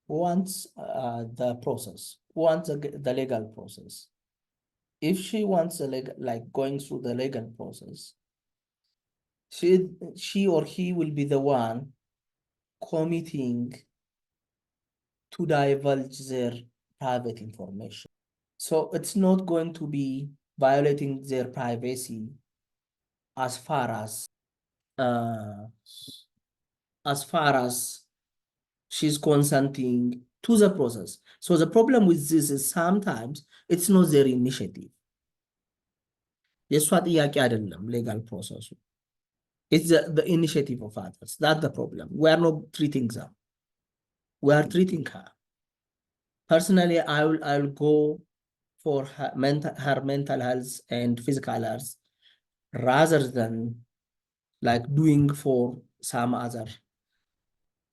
B: Once the legal process, if she wants like going through the legal process, she or he will be the one committing to divulge their private information. So it's not going to be violating their privacy as far as she's consenting to the process. So the problem with this is sometimes it's not their initiative. የእሷ ጥያቄ አይደለም legal process. It's the initiative of others. That's the problem. We are not treating them. We are treating her. Personally, I will go for her mental health and physical health rather than like doing for some other.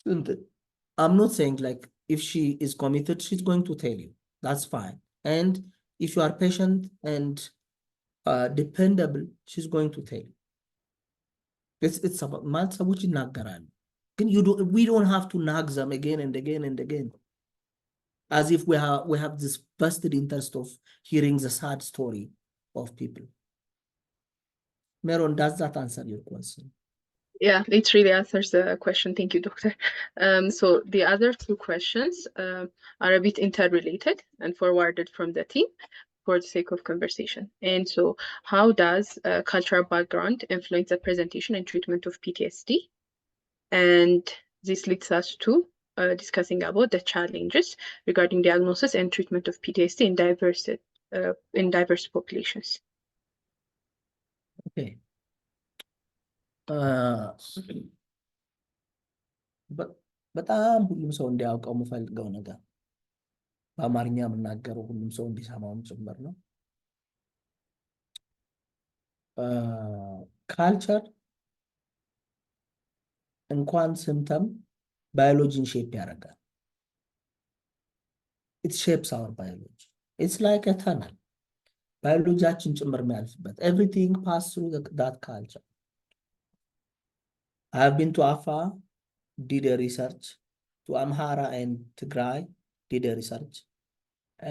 B: I'm not saying like if she is committed, she's going to tell you. That's fine. And if you are patient and dependable, she's going to tell you. It's about ማልሰቦች ይናገራሉ ግን we don't have to nag them again and again and again as if we have this vested interest of hearing the sad story of people. Meron, does that answer your question?
C: Yeah, it really answers the question. Thank you, doctor. So the other two questions are a bit interrelated and forwarded from the team for the sake of conversation. And so how does cultural background influence the presentation and treatment of PTSD? And this leads us to discussing about the challenges regarding diagnosis and treatment of PTSD in diverse populations.
B: Okay. በጣም ሁሉም ሰው እንዲያውቀው የምፈልገው ነገር በአማርኛ የምናገረው ሁሉም ሰው እንዲሰማውም ጭምር ነው። ካልቸር እንኳን ሲምፕተም ባዮሎጂን ሼፕ ያደርጋል። it shapes our biology. It's like a tunnel. ባዮሎጂያችን ጭምር የሚያልፍበት everything pass through that culture. I have been to Afar, did a research, to Amhara and Tigray, did a research,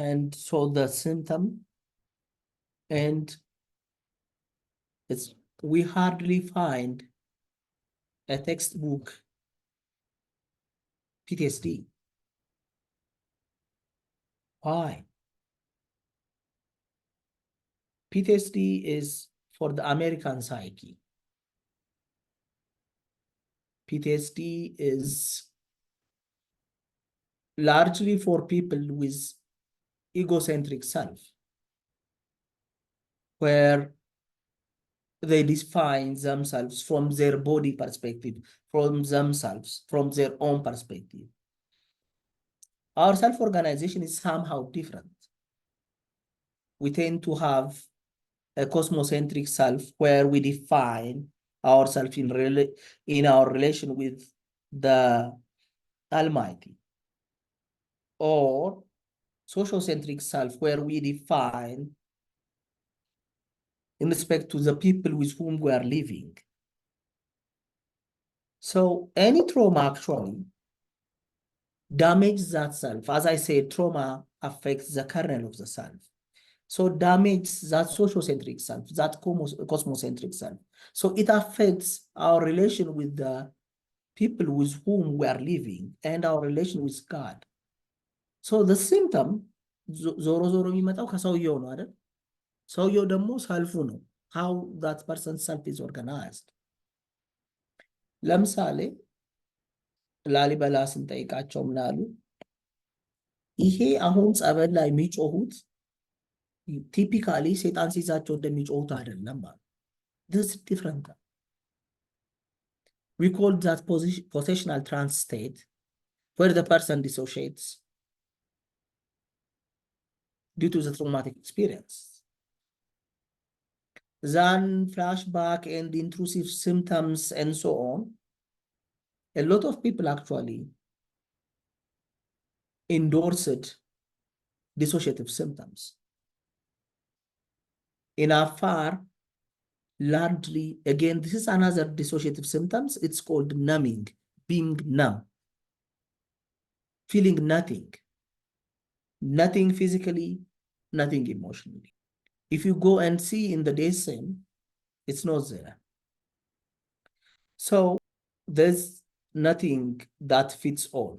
B: and saw the symptom, and we hardly find a textbook PTSD. Why? PTSD is for the American psyche. PTSD is largely for people with egocentric self, where they define themselves from their body perspective, from themselves, from their own perspective. Our self-organization is somehow different. We tend to have a cosmocentric self where we define ourselves in our relation with the Almighty, or sociocentric self where we define in respect to the people with whom we are living. So any trauma actually damages that self. As I said, trauma affects the kernel of the self. So damages that sociocentric self, that cosmocentric self. So it affects our relation with the people with whom we are living and our relation with God. So the symptom, ዞሮ ዞሮ የሚመጣው ከሰውየው ነው አይደል? ሰውየው ደግሞ ሰልፉ ነው. How that person's self is organized. ለምሳሌ ላሊበላ ስንጠይቃቸው ምን አሉ? ይሄ አሁን ጸበል ላይ የሚጮሁት ቲፒካሊ ሴጣን ሲይዛቸው እንደሚጮሁት አይደለም ማለት this is different. We call that possessional trance state where the person dissociates due to the traumatic experience. Then flashback and intrusive symptoms and so on. A lot of people actually endorsed dissociative symptoms. In Afar, largely, again, this is another dissociative symptoms. It's called numbing, being numb, feeling nothing, nothing physically, nothing emotionally. If you go and see in the DSM, it's not there. So there's nothing that fits all.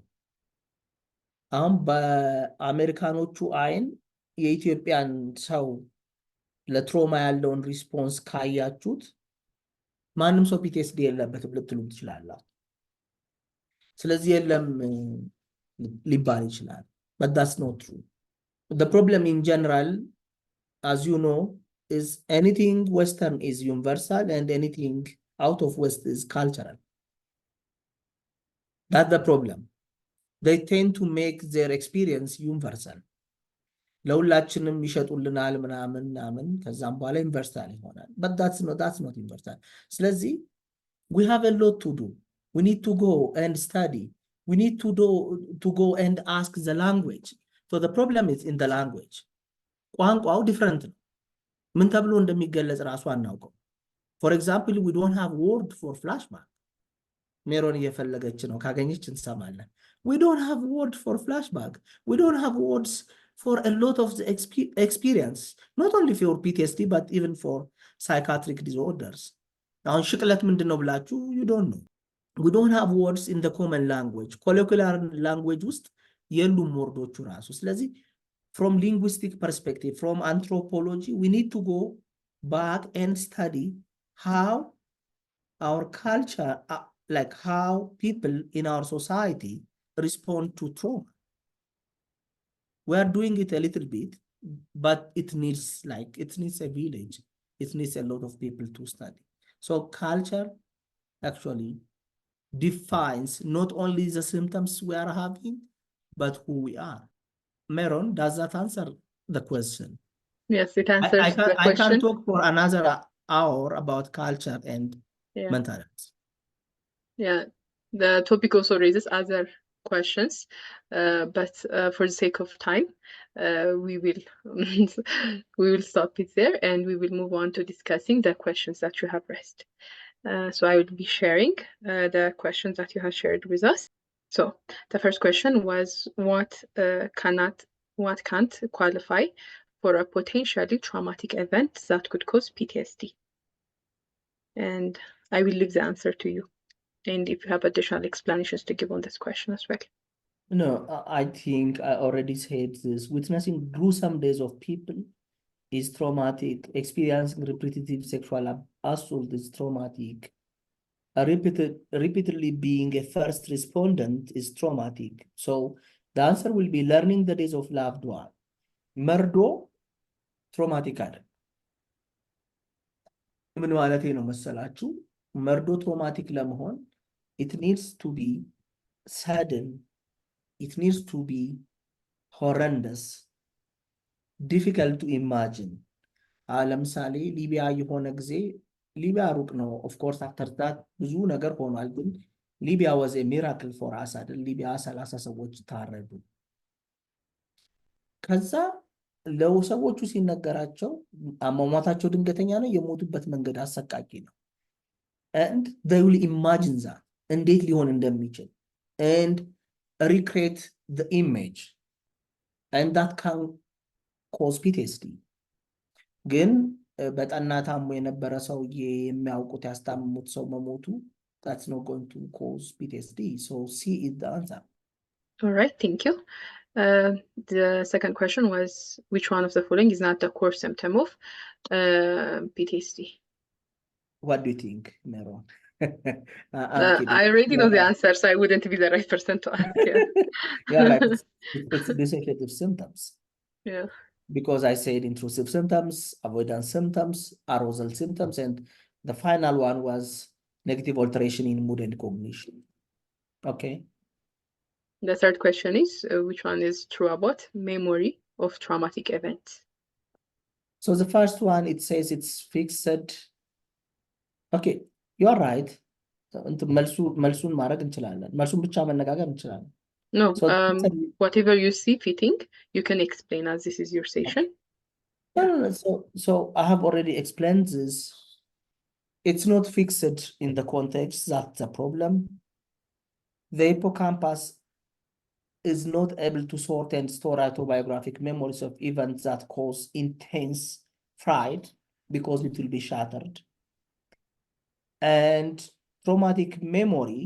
B: በአሜሪካኖቹ አይን የኢትዮጵያን ሰው ለትሮማ ያለውን ሪስፖንስ ካያችሁት ማንም ሰው ፒቲኤስዲ የለበትም ልትሉ ትችላላችሁ። ስለዚህ የለም ሊባል ይችላል። But that's not true. The problem in general, as you know, is anything Western is universal and anything out of West is cultural. That's the problem. They tend to make their experience universal. ለሁላችንም ይሸጡልናል ምናምን ከዛም በኋላ ዩኒቨርሳል ይሆናል። But that's not universal. ስለዚህ we have a lot to do. We need to go and study. We need to go and ask the language. So the problem is in the language. ቋንቋው different ነው። ምን ተብሎ እንደሚገለጽ ራሱ አናውቀው። For example, we don't have word for flashback. ሜሮን እየፈለገች ነው ካገኘች እንሰማለን። We don't have word for flashback. We don't have words for a lot of the experience, not only for PTSD, but even for psychiatric disorders. አሁን ሽቅለት ምንድን ነው ብላችሁ you don't know. We don't have words in the common language. Colloquial language ውስጥ የሉም ወርዶቹ ራሱ። ስለዚህ from linguistic perspective, from anthropology, we need to go back and study how our culture, like how people in our society respond to trauma. We are doing it a little bit, but it needs a village. It needs a lot of people to study. So culture actually defines not only the symptoms we are having, but who we are. Meron, does that answer the question?
C: Yes, it answers the question.
B: I can talk for another hour about culture and mental health.
C: Yeah, the topic also raises other questions, but for the sake of time, we will stop it there and we will move on to discussing the questions that you have raised. So I will be sharing the questions that you have shared with us. So the first question was what can't qualify for a potentially traumatic event that could cause PTSD? And I will leave the answer to you. And if you have additional explanations to give on this question as well.
B: No, I think I already said this. Witnessing gruesome days of people is traumatic. Experiencing repetitive sexual assault is traumatic. Repeatedly being a first respondent is traumatic. So the answer will be learning the days of loved one. Murdo, traumatic. ምን ማለቴ ነው መሰላችሁ? መርዶ ትራውማቲክ ለመሆን it needs to be sudden, it needs to be horrendous, difficult to imagine. ለምሳሌ ሊቢያ የሆነ ጊዜ ሊቢያ ሩቅ ነው of course after that ብዙ ነገር ሆኗል ግን ሊቢያ was a miracle for us አይደል? ሊቢያ 30 ሰዎች ታረዱ። ከዛ ለሰዎቹ ሲነገራቸው አሟሟታቸው ድንገተኛ ነው፣ የሞቱበት መንገድ አሰቃቂ ነው። And they will imagine that እንዴት ሊሆን እንደሚችል and recreate the image and that can cause PTSD. ግን በጠና ታሞ የነበረ ሰውዬ የሚያውቁት ያስታመሙት ሰው መሞቱ that's not going to cause PTSD. So C is the answer.
C: All right, thank you. The second question was which one of the following is not the core symptom of PTSD?
B: What do you think, Meron? I'm kidding.
C: I already know
B: You're
C: the
B: right.
C: answer, so I wouldn't be the right person to ask. Yeah.
B: You're right. It's dissociative symptoms.
C: Yeah.
B: Because I said intrusive symptoms, avoidance symptoms, arousal symptoms, and the final one was negative alteration in mood and cognition. Okay.
C: The third question is, which one is true about memory of traumatic events?
B: So the first one, it says it's fixed. Okay, you are right. እንትን መልሱን ማድረግ እንችላለን። መልሱን ብቻ መነጋገር እንችላለን።
C: No,
B: So
C: whatever you see fitting, you can explain as this is your session.
B: no. So I have already explained this. It's not fixed in the context. That's the problem. The hippocampus is not able to sort and store autobiographic memories of events that cause intense fright because it will be shattered. And traumatic memory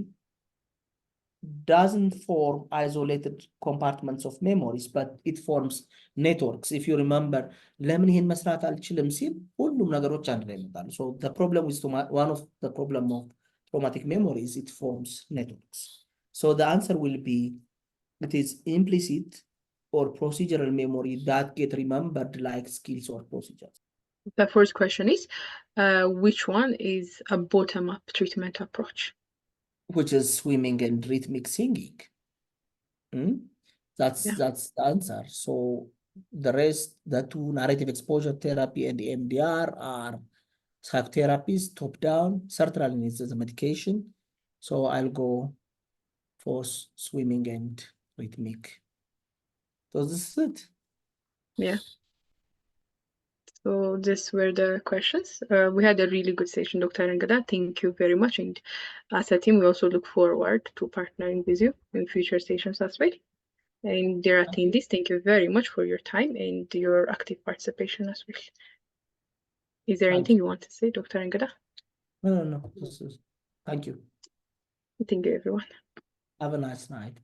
B: doesn't form isolated compartments of memories, but it forms networks. If you remember, ለምን ይሄን መስራት አልችልም ሲል ሁሉም ነገሮች አንድ ላይ ይመጣሉ. So the problem with one of the problem of traumatic memories, it forms networks. So the answer will be, it is implicit or procedural memory that get remembered like skills or procedures.
C: The first question is, which one is a bottom-up treatment approach?
B: Which is swimming and rhythmic singing. That's the answer. So the rest, the two, narrative exposure therapy and EMDR, are psychotherapies, top down. Sertraline is the medication. So I'll go for swimming and rhythmic. So this is it.
C: Yeah. So these were the questions. We had a really good session, Dr. Engida. Thank you very much. And as a team, we also look forward to partnering with you in future sessions as well. And dear attendees, thank you very much for your time and your active participation as well. Is there anything you want to say, Dr. Engida?
B: No. Thank you.
C: Thank you, everyone.
B: Have a nice night. Bye.